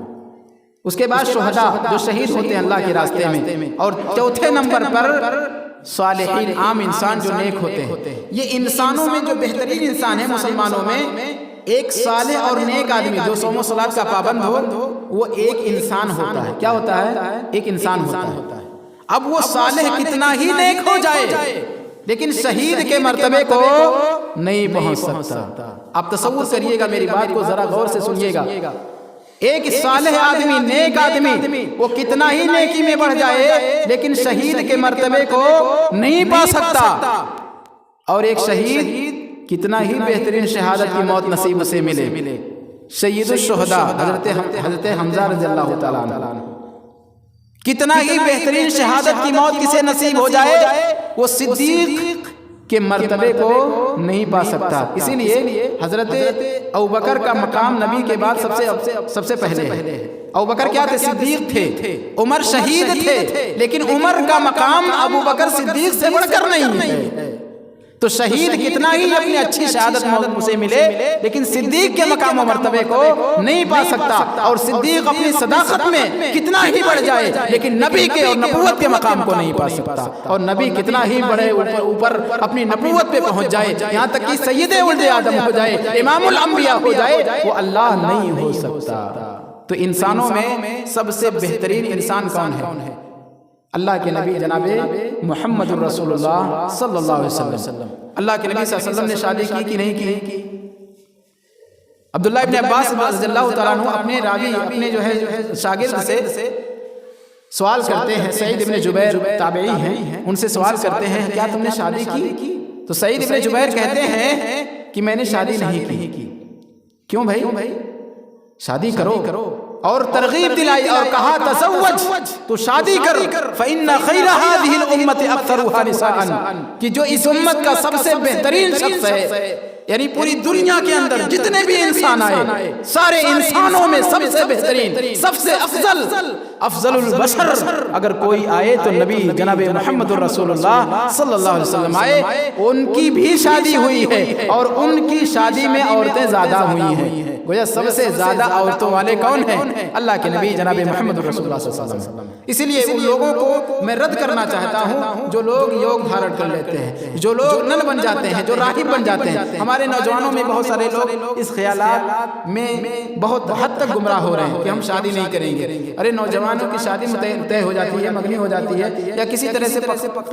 [SPEAKER 1] اس کے بعد شہداء جو شہید ہوتے ہیں اللہ کے راستے میں، اور چوتھے نمبر پر صالحین، عام انسان جو نیک ہوتے ہیں۔ یہ انسانوں میں جو بہترین انسان ہے مسلمانوں میں، ایک صالح اور نیک آدمی جو صوم و صلاۃ کا پابند ہو، وہ ایک انسان ہوتا ہے۔ کیا ہوتا ہے؟ ایک انسان ہوتا ہے۔ اب وہ صالح کتنا ہی نیک ہو جائے لیکن شہید کے مرتبے کو نہیں پہنچ سکتا۔ آپ تصور کریے گا، میری بات کو ذرا غور سے سنیے گا، ایک صالح آدمی، نیک آدمی، وہ کتنا ہی نیکی میں بڑھ جائے لیکن شہید کے مرتبے کو نہیں پا سکتا، اور ایک شہید کتنا ہی بہترین شہادت کی موت نصیب سے ملے۔ سید الشہداء حضرت حمزہ رضی اللہ تعالیٰ عنہ، کتنا ہی بہترین شہادت کی موت کسے نصیب ہو جائے، وہ صدیق کے مرتبے کو نہیں پا سکتا۔ اسی لیے حضرت ابوبکر کا مقام نبی کے بعد سب سے پہلے ہے۔ ابوبکر کیا تھے؟ صدیق تھے۔ عمر شہید تھے، لیکن عمر کا مقام ابوبکر صدیق سے بڑھ کر نہیں ہے۔ تو شہید کتنا ہی اپنی اچھی شہادت موت سے ملے لیکن صدیق کے مقام و مرتبے کو نہیں پا سکتا، اور صدیق اپنی صداقت میں کتنا ہی بڑھ جائے لیکن نبی کے اور نبوت کے مقام کو نہیں پا سکتا، اور نبی کتنا ہی بڑے اوپر اپنی نبوت پہ پہنچ جائے، یہاں تک کہ سید ولد آدم ہو جائے، امام الانبیاء ہو جائے، وہ اللہ نہیں ہو سکتا۔ تو انسانوں میں سب سے بہترین انسان کون ہے؟ اللہ کے نبی جناب محمد الرسول اللہ صلی اللہ علیہ وسلم۔ اللہ کے نبی صلی اللہ علیہ وسلم نے شادی کی کہ نہیں کی؟ عبداللہ ابن عباس رضی اللہ تعالیٰ عنہ اپنے راوی، اپنے جو ہے شاگرد سے سوال کرتے ہیں، سعید ابن جبیر تابعی ہیں، ان سے سوال کرتے ہیں کیا تم نے شادی کی؟ تو سعید ابن جبیر کہتے ہیں کہ میں نے شادی نہیں کی۔ کیوں بھائی؟ شادی کرو، اور ترغیب دلائی اور کہا تزوج، تو شادی کر، فإن خیر هذه الامة اکثرها نساء، کہ جو اس امت کا سب سے بہترین شخص ہے، یعنی پوری دنیا کے اندر جتنے بھی انسان آئے، سارے انسانوں میں سب سے بہترین، سب سے افضل البشر اگر کوئی آئے تو نبی جناب محمد الرسول اللہ صلی اللہ علیہ وسلم آئے۔ ان کی بھی شادی ہوئی ہے، اور ان کی شادی میں عورتیں زیادہ ہوئی ہیں۔ گویا سب سے زیادہ عورتوں والے کون ہیں؟ اللہ کے نبی جناب محمد رسول اللہ صلی اللہ علیہ وسلم۔ اسی لیے ان لوگوں کو میں رد کرنا چاہتا ہوں جو لوگ یوگ دھارن کر لیتے ہیں، جو لوگ نن بن جاتے ہیں، جو راہب بن جاتے ہیں۔ ہمارے نوجوانوں میں بہت سارے لوگ اس خیالات میں بہت حد تک گمراہ ہو رہے ہیں کہ ہم شادی نہیں کریں گے۔ ارے نوجوانوں کی شادی طے ہو جاتی ہے، مگنی ہو جاتی ہے، یا کسی طرح سے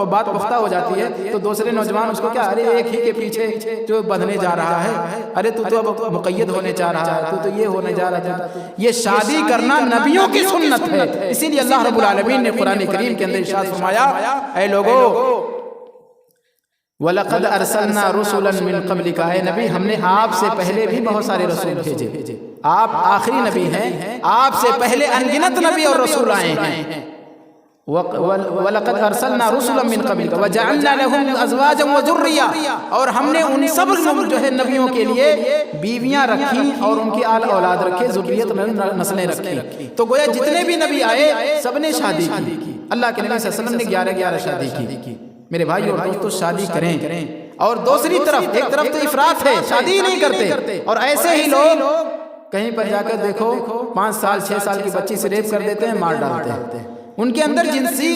[SPEAKER 1] بات پختہ ہو جاتی ہے، تو دوسرے نوجوان اس کو کیا، ارے ایک ہی کے پیچھے جو بندھنے جا رہا ہے، ارے تو اب مقید ہونے چاہ رہا ہے، تو یہ ہونے جا رہا ہے۔ یہ شادی کرنا نبیوں کی سنت ہے، اسی لیے اللہ رب العالمین نے قرآن کریم کے اندر ارشاد فرمایا، اے لوگو وَلَقَدْ أَرْسَلْنَا رُسُلًا مِّن قَبْلِكَ، اے نبی ہم نے آپ سے پہلے بھی بہت سارے رسول بھیجے، آپ آخری نبی ہیں، آپ سے پہلے انگنت نبی اور رسول آئے ہیں۔ وَلَقَدْ أَرْسَلْنَا رُسُلًا مِّن قَبْلِكَ وَجَعَلْنَا لَهُمْ أَزْوَاجًا وَذُرِّيَّةً، اور ہم نے ان سب جو ہے نبیوں کے لیے بیویاں رکھی اور ان کی آل اولاد رکھے، ذریت نسلیں رکھی۔ تو گویا جتنے بھی نبی آئے سب نے شادی کی۔ اللہ کے نبی صلی اللہ علیہ وسلم نے 11 شادی کی۔ میرے بھائی اور دوستو شادی کریں، اور دوسری طرف ایک طرف تو افراط ہے، شادی نہیں کرتے، اور ایسے ہی لوگ کہیں پر جا کر دیکھو 5 سال 6 سال کی بچی سے ریپ کر دیتے ہیں، مار ڈالتے ہیں۔ ان کے اندر جنسی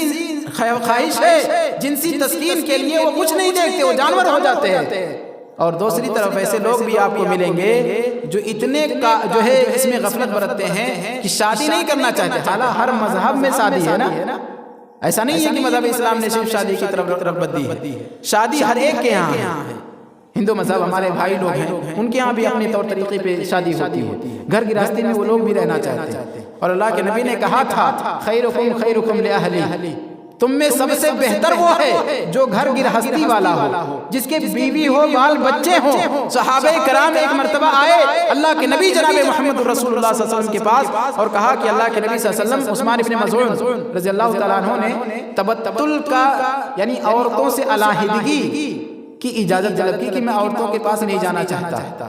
[SPEAKER 1] خواہش ہے، جنسی تسکین کے لیے وہ کچھ نہیں دیکھتے، وہ جانور ہو جاتے ہیں۔ اور دوسری طرف ایسے لوگ بھی آپ کو ملیں گے جو اتنے جو ہے اس میں غفلت برتتے ہیں کہ شادی نہیں کرنا چاہتے، حالانکہ ہر مذہب میں شادی ہے نا، ایسا نہیں ہے کہ مذہب اسلام نے صرف شادی کی طرف بدی ہے، شادی ہر ایک کے یہاں ہے۔ ہندو مذہب ہمارے بھائی لوگ ہیں، ان کے ہاں بھی اپنے طور طریقے پہ شادی ہوتی ہے، گھر گرہستی میں وہ لوگ بھی رہنا چاہتے ہیں، اور اللہ کے نبی نے کہا تھا خیرکم خیرکم لأہلی، تم میں سب سے بہتر وہ ہے جو گھر گرہستی والا ہو، جس کے بیوی ہو، بال بچے ہوں۔ صحابہ کرام ایک مرتبہ آئے اللہ کے نبی جناب محمد رسول اللہ صلی اللہ علیہ وسلم کے پاس اور کہا کہ اللہ کے نبی صلی اللہ علیہ وسلم، عثمان بن مظعون رضی اللہ تعالیٰ عنہ نے تبتل کا یعنی عورتوں سے علیحدگی کی اجازت طلب کی کہ میں عورتوں کے پاس نہیں جانا چاہتا،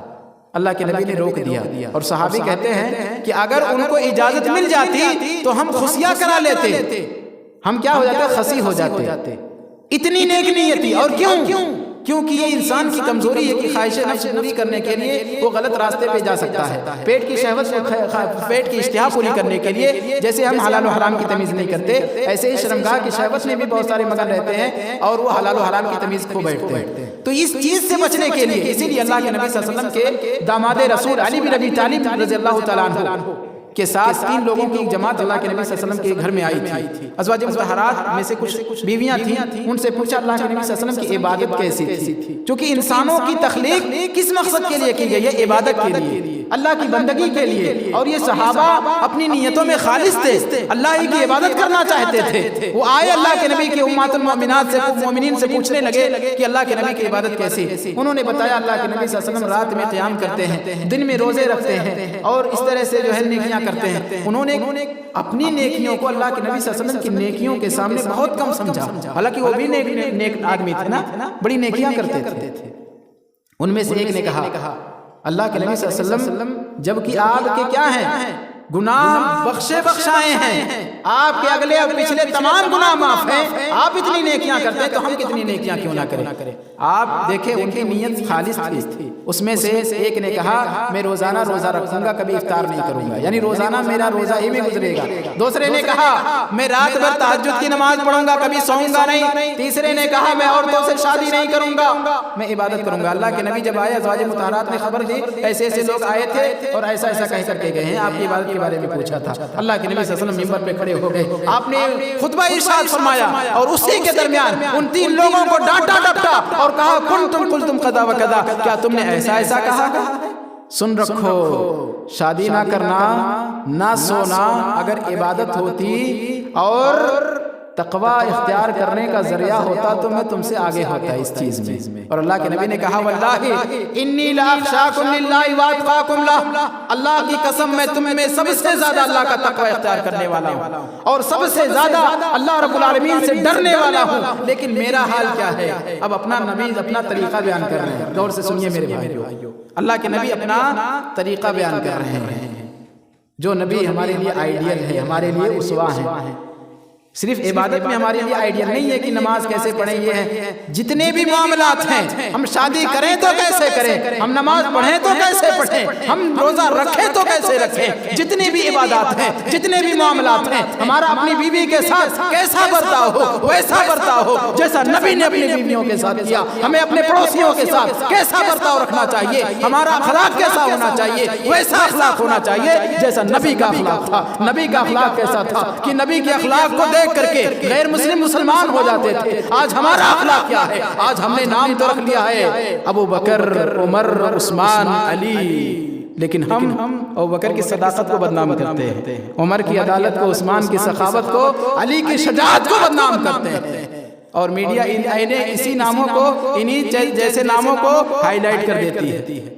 [SPEAKER 1] اللہ کے نبی نے روک دیا، اور صحابی کہتے ہیں کہ اگر ان کو اجازت مل جاتی تو ہم خصیہ کرا لیتے، ہم کیا ہو جاتے، خصی ہو جاتے، اتنی نیک نیتی۔ اور کیونکہ یہ انسان کی کمزوری ہے کہ خواہش نفس پوری کرنے کے لیے وہ غلط راستے پہ جا سکتا ہے، پیٹ کی شہوت پیٹ کی اشتہا پوری کرنے کے لیے جیسے ہم حلال و حرام کی تمیز نہیں کرتے، ایسے ہی شرمگاہ کی شہوت میں بھی بہت سارے مگن رہتے ہیں اور وہ حلال و حرام کی تمیز کھو بیٹھتے ہیں۔ تو اس چیز سے بچنے کے لیے اسی لیے اللہ کے نبی صلی اللہ علیہ وسلم کے داماد رسول علی بن ابی طالب رضی اللہ تعالیٰ عنہ کے ساتھ 3 لوگوں کی ایک جماعت اللہ کے نبی صلی اللہ علیہ وسلم کے گھر میں آئی تھی۔ ازواج مطہرات میں سے کچھ بیویاں تھیں، ان سے پوچھا اللہ کے نبی صلی اللہ علیہ وسلم کی عبادت کیسی تھی، چونکہ انسانوں کی تخلیق کس مقصد کے لیے کی گئی ہے، عبادت کے لیے، اللہ کی بندگی کے لیے، اور یہ صحابہ اپنی نیتوں میں خالص تھے، اللہ ہی کی عبادت کرنا چاہتے تھے۔ وہ آئے اللہ کے نبی کے امہات المؤمنات سے، مومنین سے پوچھنے لگے کہ اللہ کے نبی کی عبادت کیسی؟ انہوں نے بتایا اللہ کے نبی صلی اللہ علیہ وسلم رات میں قیام کرتے ہیں، دن میں روزے رکھتے ہیں، اور اس طرح سے جو ہے نیکیاں کرتے ہیں۔ انہوں نے اپنی نیکیوں کو اللہ کے نبی صلی اللہ علیہ وسلم کی نیکیوں کے سامنے بہت کم سمجھا، حالانکہ وہ بھی نیک آدمی تھے نا، بڑی نیکیاں کرتے تھے۔ ان میں سے ایک نے کہا اللہ کے نبی صلی اللہ علیہ وسلم جبکہ آپ کے کیا ہیں، گناہ بخشائے ہیں، آپ کے اگلے اور پچھلے تمام گناہ معاف ہیں، آپ اتنی نیکیاں کرتے ہیں تو ہم کتنی نیکیاں کیوں نہ کریں؟ آپ دیکھیں ان کی نیت خالص تھی۔ اس میں سے ایک نے کہا میں روزانہ روزہ رکھوں گا، کبھی افطار نہیں کروں گا، یعنی روزانہ میرا روزہ ہی میں گزرے گا۔ دوسرے نے کہا میں رات بھر تہجد کی نماز پڑھوں گا، کبھی سوؤں گا نہیں۔ تیسرے نے کہا میں عورتوں سے شادی نہیں کروں گا، میں عبادت کروں گا۔ اللہ کے نبی جب آئے، ازواج مطہرات نے خبر دی ایسے ایسے لوگ آئے تھے اور ایسا ایسا کہہ کر کے گئے ہیں، آپ کی عبادت کے بارے میں پوچھا تھا۔ اللہ کے نبی صلی اللہ علیہ وسلم منبر پہ کھڑے ہو گئے، آپ نے خطبہ ارشاد فرمایا اور اسی کے درمیان ان 3 لوگوں کو ڈانٹا ڈپٹا اور کہا کنتم قلتم قضا و قضا، کیا تم نے ایسا ایسا کہا؟ سن رکھو، شادی نہ کرنا، نہ سونا اگر عبادت ہوتی اور تقوی اختیار کرنے کا ذریعہ ہوتا تو میں تم سے آگے ہوتا اس چیز میں۔ اور اللہ کے نبی نے کہا واللہ انی لاخشاکم للہ واتقاکم لہ، اللہ کی قسم میں تم میں سب سے زیادہ اللہ کا تقوی اختیار کرنے والا ہوں اور سب سے زیادہ اللہ رب العالمین سے ڈرنے والا ہوں، لیکن میرا حال کیا ہے؟ اب اپنا نبی اپنا طریقہ بیان کر رہے ہیں، غور سے سنیے میرے بھائیو، اللہ کے نبی اپنا طریقہ بیان کر رہے ہیں۔ جو نبی ہمارے لیے آئیڈیل ہے، ہمارے لیے اسوہ ہیں، صرف عبادت میں ہمارے لیے آئیڈیل نہیں ہے کہ نماز کیسے پڑھیں، یہ ہے جتنے بھی معاملات ہیں، ہم شادی کریں تو کیسے کریں، ہم نماز پڑھیں تو کیسے پڑھیں، ہم روزہ رکھیں تو کیسے رکھیں، جتنی بھی عبادات ہیں، جتنے بھی معاملات ہیں، ہمارا اپنی بیوی کے ساتھ کیسا برتاؤ ہو، ویسا برتاؤ ہو جیسا نبی نے اپنی بیویوں کے ساتھ کیا۔ ہمیں اپنے پڑوسیوں کے ساتھ کیسا برتاؤ رکھنا چاہیے، ہمارا اخلاق کیسا ہونا چاہیے، ویسا اخلاق ہونا چاہیے جیسا نبی کا اخلاق تھا۔ نبی کا اخلاق کیسا تھا کہ نبی کے اخلاق کو دیکھ کر کے غیر مسلم مسلمان ہو جاتے تھے۔ آج ہمارا اخلاق کیا ہے؟ آج ہم نے نام تو رکھ لیا ہے ابو بکر، عمر، عثمان، علی، لیکن ہم ابو بکر کی صداقت کو بدنام کرتے ہیں، عمر کی عدالت کو، عثمان کی سخاوت کو، علی کی شجاعت کو بدنام کرتے ہیں، اور میڈیا اسی ناموں کو، انہی جیسے ناموں کو ہائی لائٹ کر دیتی ہے۔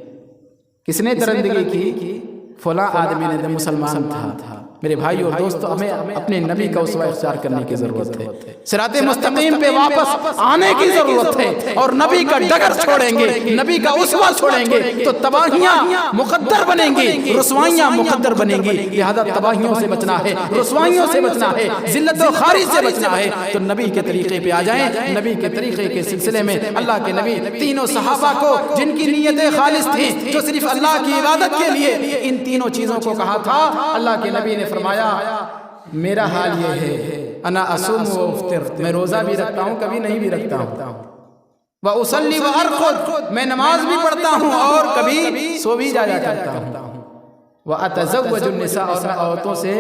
[SPEAKER 1] کس نے درندگی کی؟ فلاں آدمی نے، مسلمان تھا۔ میرے بھائی اور دوستو، ہمیں اپنے نبی کا اسوہ اختیار کرنے کی ضرورت ہے، صراط مستقیم پہ واپس آنے کی ضرورت ہے، اور نبی کا ڈگر چھوڑیں گے، نبی کا اسوہ چھوڑیں گے تو تباہیاں مقدر بنیں گی، رسوائیاں مقدر بنیں گی۔ لہذا تباہیوں سے بچنا ہے، رسوائیوں سے بچنا ہے، ذلت و خواری سے بچنا ہے، تو نبی کے طریقے پہ آ جائیں۔ نبی کے طریقے کے سلسلے میں اللہ کے نبی 3 صحابہ کو، جن کی نیتیں خالص تھیں، جو صرف اللہ کی عبادت کے لیے ان 3 چیزوں کو کہا تھا، اللہ کے نبی نے فرمایا میرا حال یہ ہے انا اصوم و افطر، میں روزہ بھی رکھتا ہوں، کبھی نہیں بھی رکھتا ہوں، وأصلی وأرقد، میں نماز بھی پڑھتا ہوں اور کبھی سو بھی جایا کرتا ہوں۔ وَأَتَزَوَّجُ النِّسَاءَ، اور میں عورتوں سے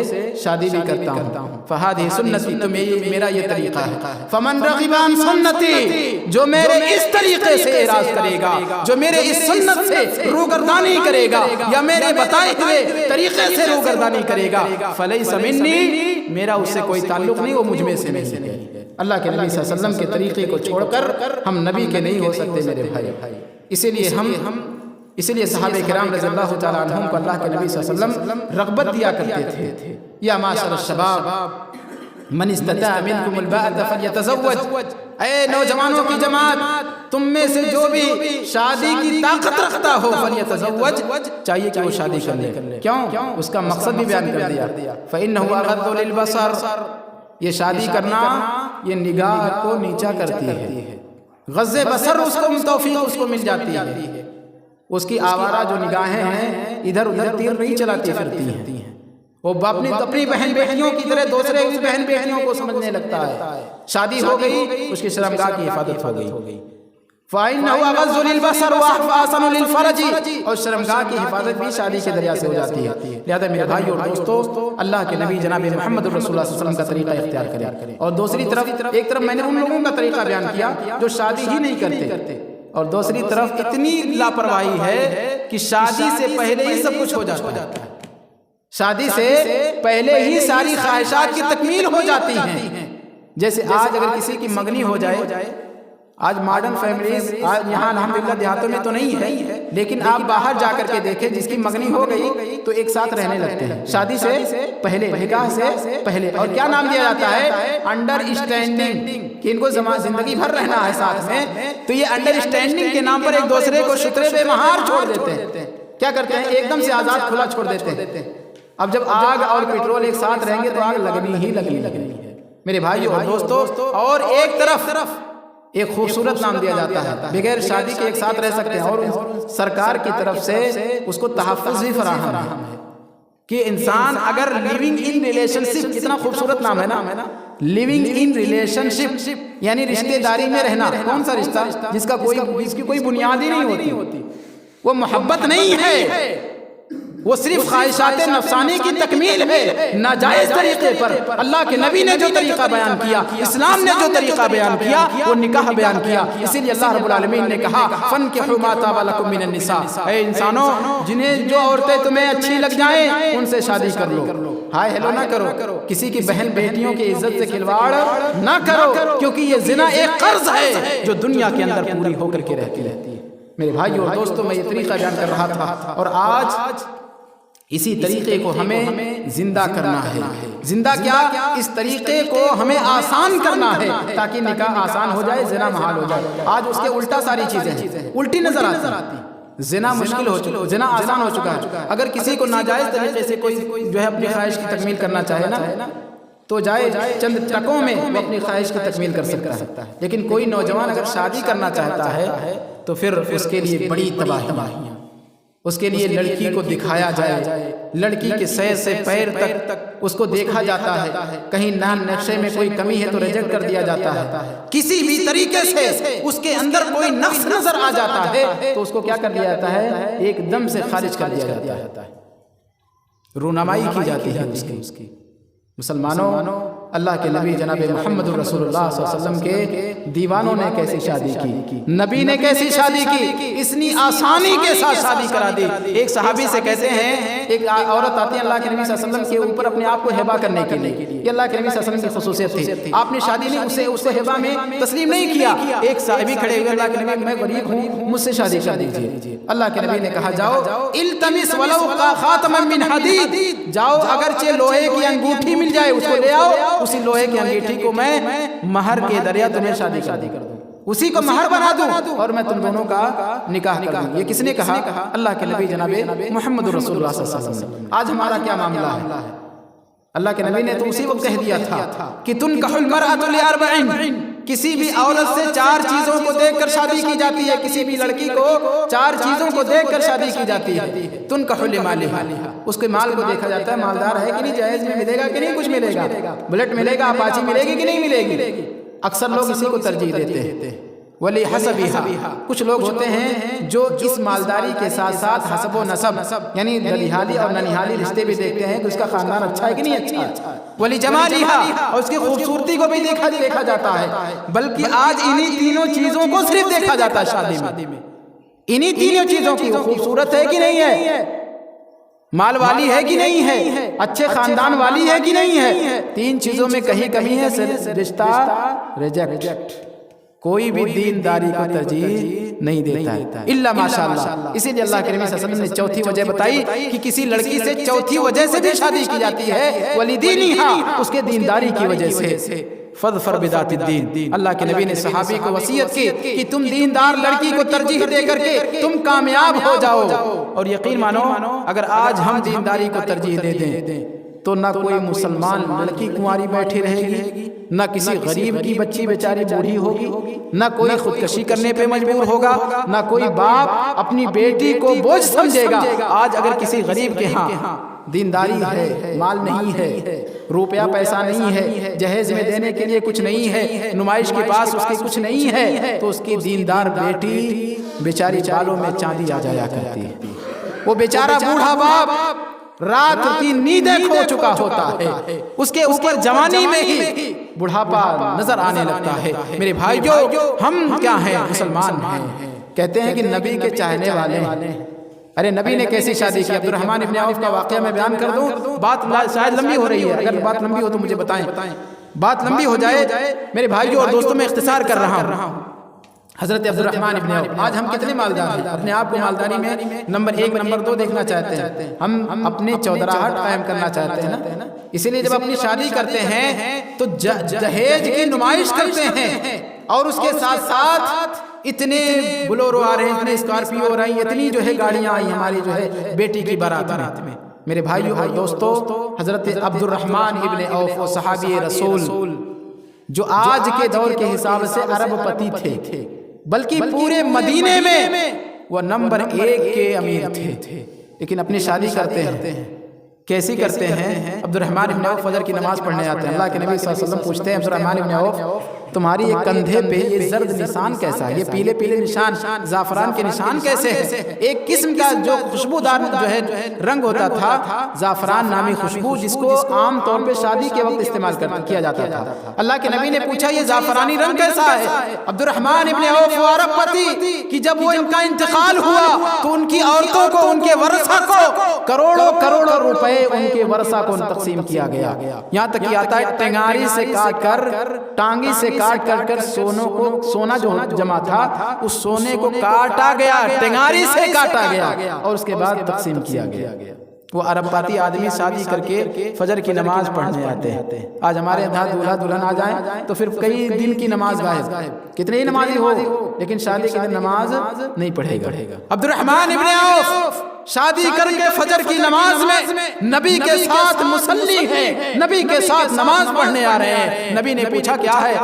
[SPEAKER 1] شادی بھی کرتا ہوں. فَهَذِهِ سُنَّتِي، تو میرا یہ طریقہ ہے. فَمَن رَغِبَ عَن سُنَّتِي، جو میرے اس طریقے سے اعراض کرے گا، جو میرے اس سنت سے روگردانی کرے گا یا میرے بتائے ہوئے طریقے سے روگردانی کرے گا، فَلَيْسَ مِنِّي، میرا اس سے کوئی تعلق نہیں، وہ مجھ میں سے نہیں ہے. اللہ کے نبی صلی اللہ علیہ وسلم کے طریقے کو چھوڑ کر ہم نبی کے نہیں ہو سکتے میرے بھائی. اسی لیے صحابہ کرام رضی اللہ تعالیٰ عنہم کو اللہ کے نبی صلی اللہ علیہ وسلم رغبت دیا کرتے تھے. یا معاشر الشباب من استطاع منکم الباءۃ فلیتزوج، اے نوجوانوں کی جماعت، تم میں سے جو بھی شادی کی طاقت رکھتا ہو فلیتزوج، چاہیے کہ وہ شادی کر لے. کیوں؟ اس کا مقصد بھی بیان کر دیا. فإنہ اغض للبصر، یہ شادی کرنا یہ نگاہ کو نیچا کرتی ہے. غض بصر اس کو توفیق اس کو مل جاتی ہے. اس کی آوارہ جو نگاہیں ہیں ادھر ادھر تیر نہیں چلاتی پھرتی ہیں. وہ اپنی بہن بیٹیوں کی طرح دوسرے بھی بہن بیٹیوں کو سمجھنے لگتا ہے. شادی ہو گئی، اس کی شرمگاہ کی حفاظت ہو گئی. فَإِنَّهُ أَغَضُّ لِلْبَصَرِ وَأَحْسَنُ لِلْفَرْجِ، اور شرمگاہ کی حفاظت بھی شادی کے ذریعے سے ہو جاتی ہے. لہذا میرے بھائی اور دوستو، اللہ کے نبی جناب محمد رسول اللہ صلی اللہ علیہ وسلم کا طریقہ اختیار کریں. اور دوسری طرف ایک طرف میں نے ان لوگوں کا طریقہ بیان کیا جو شادی ہی نہیں کرتے، اور دوسری طرف اتنی لاپرواہی ہے کہ شادی سے پہلے ہی سب کچھ ہو جاتا ہے. شادی سے پہلے ہی ساری خواہشات کی تکمیل ہو جاتی ہیں. جیسے آج اگر کسی کی منگنی ہو جائے، آج ماڈرن فیملیز یہاں الحمدللہ دیہاتوں میں تو نہیں ہے، لیکن آپ باہر جا کر کے دیکھیں جس کی منگنی ہو گئی تو ایک ساتھ رہنے لگتے ہیں شادی سے پہلے، نکاح سے پہلے. اور کیا نام دیا جاتا ہے؟ انڈر اسٹینڈنگ، کہ ان کو زندگی بھر رہنا ہے ساتھ میں. تو یہ انڈر اسٹینڈنگ کے نام پر ایک دوسرے کو شترے بے مہار چھوڑ دیتے ہیں. کیا کرتے ہیں؟ ایک دم سے آزاد کھلا چھوڑ دیتے ہیں. اب جب آگ اور پیٹرول ایک ساتھ رہیں گے تو آگ لگنی ہے میرے بھائیو اور دوستو. اور ایک طرف ایک خوبصورت نام دیا جاتا ہے، بغیر شادی کے ایک ساتھ رہ سکتے ہیں، اور سرکار کی طرف سے اس کو تحفظ بھی فراہم ہے کہ انسان اگر لیونگ ان ریلیشن شپ، اتنا خوبصورت نام ہے نا، لیونگ ان ریلیشن شپ، یعنی رشتہ داری میں رہنا. کون سا رشتہ؟ جس کی کوئی بنیاد ہی نہیں ہوتی، وہ محبت نہیں ہے، وہ صرف خواہشات نفسانی کی تکمیل ہے ناجائز طریقے پر. اللہ کے نبی نے جو طریقہ بیان کیا، اسلام نے جو طریقہ بیان کیا، وہ نکاح بیان کیا. اسی لیے اللہ رب العالمین نے کہا فَانْكِحُوا مَا طَابَ لَكُم مِّنَ النِّسَاءِ، اے انسانوں جنہیں جو عورتیں تمہیں اچھی لگ جائیں ان سے شادی کر لو. ہائے ہیلو نہ کرو، کسی کی بہن بیٹیوں کی عزت سے کھلواڑ نہ کرو، کیونکہ یہ زنا ایک قرض ہے جو دنیا کے اندر پوری ہو کر کے رہتی ہے. میرے بھائیو اور دوستو، میں یہ طریقہ بیان کر رہا تھا، اور آج اسی طریقے کو ہمیں زندہ کرنا ہے. زندہ کیا؟ اس طریقے کو ہمیں آسان کرنا ہے تاکہ نکاح آسان ہو جائے، زنا محال ہو جائے. آج اس کے الٹا ساری چیزیں الٹی نظر آتی. زنا مشکل ہو چکا، زنا آسان ہو چکا ہے. اگر کسی کو ناجائز طریقے سے کوئی جو ہے اپنی خواہش کی تکمیل کرنا چاہے نا تو جائے چند ٹکوں میں وہ اپنی خواہش کی تکمیل کر سکتا ہے. لیکن کوئی نوجوان اگر شادی کرنا چاہتا ہے تو پھر اس کے لیے بڑی تباہیاں. اس کے لیے لڑکی کو دکھایا جائے، لڑکی کے سر سے پیر تک اس کو دیکھا جاتا ہے. کہیں نام نقشے میں کوئی کمی ہے تو ریجیکٹ کر دیا جاتا ہے. کسی بھی طریقے سے اس کے اندر کوئی نقص نظر آ جاتا ہے تو اس کو کیا کر دیا جاتا ہے؟ ایک دم سے خارج کر دیا جاتا ہے، رونمائی کی جاتی ہے اس کی. مسلمانوں، اللہ کے نبی جناب محمد رسول اللہ صلی اللہ علیہ وسلم کے دیوانوں نے کیسی شادی کی، نبی نے کیسی شادی کی، اتنی آسانی کے ساتھ شادی کرا دی. ایک صحابی سے کہتے ہیں، ایک عورت آتی ہے اللہ کے نبی صلی اللہ علیہ وسلم کے اوپر اپنے آپ کو ہبہ کرنے کے لیے. یہ اللہ کے نبی صلی اللہ علیہ وسلم کی خصوصیت تھی. آپ نے شادی نہیں، اس کو ہبہ میں تسلیم نہیں کیا. ایک صحابی کھڑے ہوئے، اللہ کے نبی میں غریب ہوں، مجھ سے شادی کر دیجیے. اللہ کے نبی نے کہا جاؤ التمس ولو خاتما من حدید، جاؤ اگرچہ لوہے کی انگوٹھی مل جائے اس کو لے آؤ، اسی لوہے کی انگیٹھی کو میں مہر کے ذریعہ تمہیں شادی کر دوں، اسی کو مہر بنا دوں اور میں تم دونوں کا نکاح کر دوں. یہ کس نے کہا؟ اللہ کے نبی جناب محمد رسول اللہ صلی اللہ علیہ وسلم. آج ہمارا کیا معاملہ ہے؟ اللہ کے نبی نے تو اسی وقت کہہ دیا تھا کہ تنکح المرأة لأربع، کسی بھی عورت سے 4 چیزوں کو دیکھ کر شادی کی جاتی ہے. کسی بھی لڑکی کو 4 چیزوں کو دیکھ کر شادی کی جاتی ہے. تنکح لمالها، اس کے مال کو دیکھا جاتا ہے، مالدار ہے کہ نہیں، جہیز میں ملے گا کہ نہیں، کچھ ملے گا، بلٹ ملے گا، اپاچی ملے گی کہ نہیں ملے گی. اکثر لوگ اسی کو ترجیح دیتے ہیں. ولی حسبھا، کچھ لوگ ہوتے ہیں جو اس مالداری کے ساتھ ساتھ حسب و نسب یعنی دلیحالی اور ننیحالی رشتے بھی دیکھتے ہیں کہ اس کا خاندان اچھا ہے کہ نہیں اچھا، ولی جمالھا، اور اس کی خوبصورتی کو بھی دیکھا جاتا ہے، بلکہ آج انہی تینوں چیزوں کو صرف دیکھا جاتا ہے شادی میں، انہی تینوں چیزوں کی، خوبصورت ہے کہ نہیں ہے، مال والی ہے کہ نہیں ہے، اچھے خاندان والی ہے کہ نہیں ہے، تین چیزوں میں کہیں کمی ہے، رشتہ ریجیکٹ، کوئی بھی دینداری کو ترجیح نہیں دیتا ہے الا ماشاءاللہ۔ اسی لیے اللہ کے نبی صلی اللہ علیہ وسلم نے چوتھی وجہ بتائی کہ کسی لڑکی سے چوتھی وجہ سے بھی شادی کی جاتی ہے، وَلِدِينِهَا، اس کے دینداری کی وجہ سے، فَاظْفَرْ بِذَاتِ الدِّين۔ اللہ کے نبی نے صحابی کو وصیت کی کہ تم دیندار لڑکی کو ترجیح دے کر کے تم کامیاب ہو جاؤ، اور یقین مانو اگر آج ہم دینداری کو ترجیح دے دیں تو نہ کوئی مسلمان لڑکی کنواری بیٹھی رہے گی، نہ کسی غریب کی بچی بیچاری بوڑھی ہوگی، نہ کوئی خودکشی کرنے پہ مجبور ہوگا، نہ کوئی باپ اپنی بیٹی کو بوجھ سمجھے گا۔ آج اگر کسی غریب کے ہاں دینداری ہے، مال نہیں ہے، روپیہ پیسہ نہیں ہے، جہیز میں دینے کے لیے کچھ نہیں ہے، نمائش کے پاس اس کی کچھ نہیں ہے، تو اس کی دیندار بیٹی بیچاری بالوں میں چاندی آ جایا کرتی ہے، وہ بیچارہ بوڑھا باپ رات کی نیندیں کھو چکا ہوتا ہے، اس کے اوپر جوانی میں ہی بڑھاپا نظر آنے لگتا ہے۔ میرے بھائیو، ہم کیا ہیں؟ مسلمان ہیں، کہتے ہیں کہ نبی کے چاہنے والے ہیں۔ ارے نبی نے کیسی شادی کی؟ عبد الرحمن ابن عوف کا واقعہ میں بیان کر دوں، بات شاید لمبی ہو رہی ہے، اگر بات لمبی ہو تو مجھے بتائیں، بات لمبی ہو جائے میرے بھائیو اور دوستوں، میں اختصار کر رہا ہوں۔ حضرت عبد الرحمن ابن عوف، آج ہم کتنے مالدار ہیں؟ اپنے آپ کو مالداری میں نمبر 1 نمبر 2 دیکھنا چاہتے ہیں، ہم اپنی چودراہٹ قائم کرنا چاہتے ہیں نا، اسی لیے جب اپنی شادی کرتے ہیں تو جہیز کی نمائش کرتے ہیں، اور اس کے ساتھ ساتھ اتنے بلورو آ رہے ہیں، اتنے اسکارپیو ہو رہی ہیں، اتنی جو ہے گاڑیاں آئی ہماری جو ہے بیٹی کی بارات میں۔ میرے بھائیو اور دوستو، حضرت عبد الرحمن ابن عوف، صحابی رسول، جو آج کے دور کے حساب سے عرب پتی تھے، بلکہ پورے مدینے میں وہ نمبر 1 کے امیر تھے، لیکن اپنی شادی کرتے ہیں، کیسی کرتے ہیں؟ عبد الرحمن ابن عوف فجر کی نماز پڑھنے آتے ہیں، اللہ کے نبی صلی اللہ علیہ وسلم پوچھتے ہیں عبد الرحمن ابن عوف تمہاری یہ کندھے پہ یہ زرد نشان کیسا ہے، یہ پیلے پیلے نشان، زعفران کے نشان کیسے ہے؟ ایک قسم کا جو خوشبودار جو ہے رنگ ہوتا تھا، زعفران نامی خوشبو، جس کو عام طور پہ شادی کے وقت استعمال کیا جاتا تھا۔ اللہ کے نبی نے پوچھا یہ زعفرانی رنگ کیسا ہے؟ عبد الرحمن ابن عوف عرب پتی کہ جب وہ ان کا انتقال ہوا تو ان کی عورتوں کو، ان کے ورثہ کو کروڑوں کروڑوں روپے ان کے ورثہ کو تقسیم کیا گیا، یہاں تک کہ آتا ہے ٹنگاری سے کاٹ کر، ٹانگی سے کاٹ کر سونا جو جمع تھا اس سونے کو کاٹا گیا، ٹنگاری سے کاٹا گیا، اور اس کے بعد تقسیم کیا گیا۔ وہ عرب پاتی آدمی شادی کر کے فجر کی نماز پڑھنے آتے ہیں، آج ہمارے یہاں دولہا دلہن آ جائیں تو پھر کئی دن کی نماز غائب، کتنے ہی نمازی ہو لیکن شادی کے دن نماز نہیں پڑھے گا۔ عبد الرحمن ابن عوف شادی کر کے فجر کی نماز میں نبی کے ساتھ مصلی ہیں، نبی کے ساتھ نماز پڑھنے آ رہے ہیں۔ نبی نے پوچھا کیا ہے؟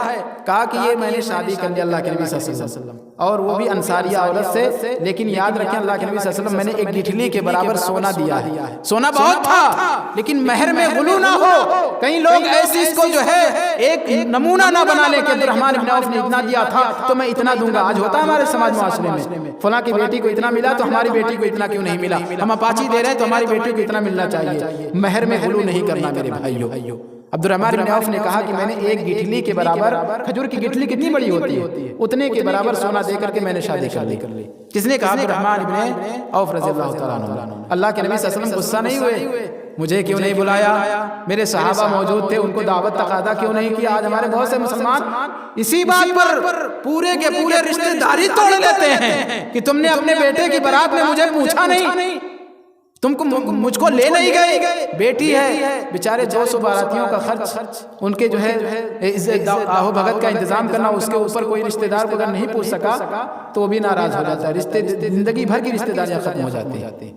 [SPEAKER 1] کہا کہ یہ میں نے شادی کر لی اللہ کے نبی صلی اللہ علیہ وسلم، اور وہ بھی انصاریہ عورت سے، لیکن یاد رکھیں اللہ کے نبی صلی اللہ علیہ وسلم میں نے ایک گٹھلی کے برابر سونا دیا ہے، سونا بہت تھا لیکن مہر میں غلو نہ ہو، کئی لوگ ایسی اس کو جو ہے ایک نمونہ نہ بنا لے کہ عبد الرحمن ابن عوف نے اتنا دیا تھا تو میں اتنا دوں گا۔ آج ہوتا ہے ہمارے سماج معاشرے میں، فلاں کی بیٹی کو اتنا ملا تو ہماری بیٹی کو اتنا کیوں نہیں ملا، ہم اپاچی دے رہے ہیں تو ہماری بیٹی کو اتنا ملنا چاہیے۔ مہر میں غلو نہیں کرنا میرے بھائیو۔ عبد الرحمن ابن عوف نے کہا کہ میں نے ایک گٹھلی کے برابر، کھجور کی گٹھلی کتنی بڑی ہوتی ہے، اتنے کے برابر سونا دے کر کے میں نے شادی کر لی۔ کس نے کہا؟ عبد الرحمن ابن عوف رضی اللہ تعالیٰ عنہ۔ اللہ کے نبی صلی اللہ علیہ وسلم غصہ نہیں ہوئے، مجھے کیوں نہیں بلایا، میرے صحابہ موجود تھے، ان کو دعوت تقاضا کیوں نہیں کیا؟ آج ہمارے بہت سے مسلمان اسی بات پر پورے کے پورے رشتہ داری توڑ لیتے ہیں کہ تم نے اپنے بیٹے کی بارات میں مجھے پوچھا نہیں، تم کو مجھ کو لے نہیں گئے، بیٹی ہے بیچارے 200 باراتیوں کا خرچ، ان کے جو ہے آہو بھگت کا انتظام کرنا، اس کے اوپر کوئی رشتہ دار کو اگر نہیں پوچھ سکا تو وہ بھی ناراض ہو جاتا ہے، زندگی بھر کی رشتہ داریاں ختم ہو جاتی ہیں۔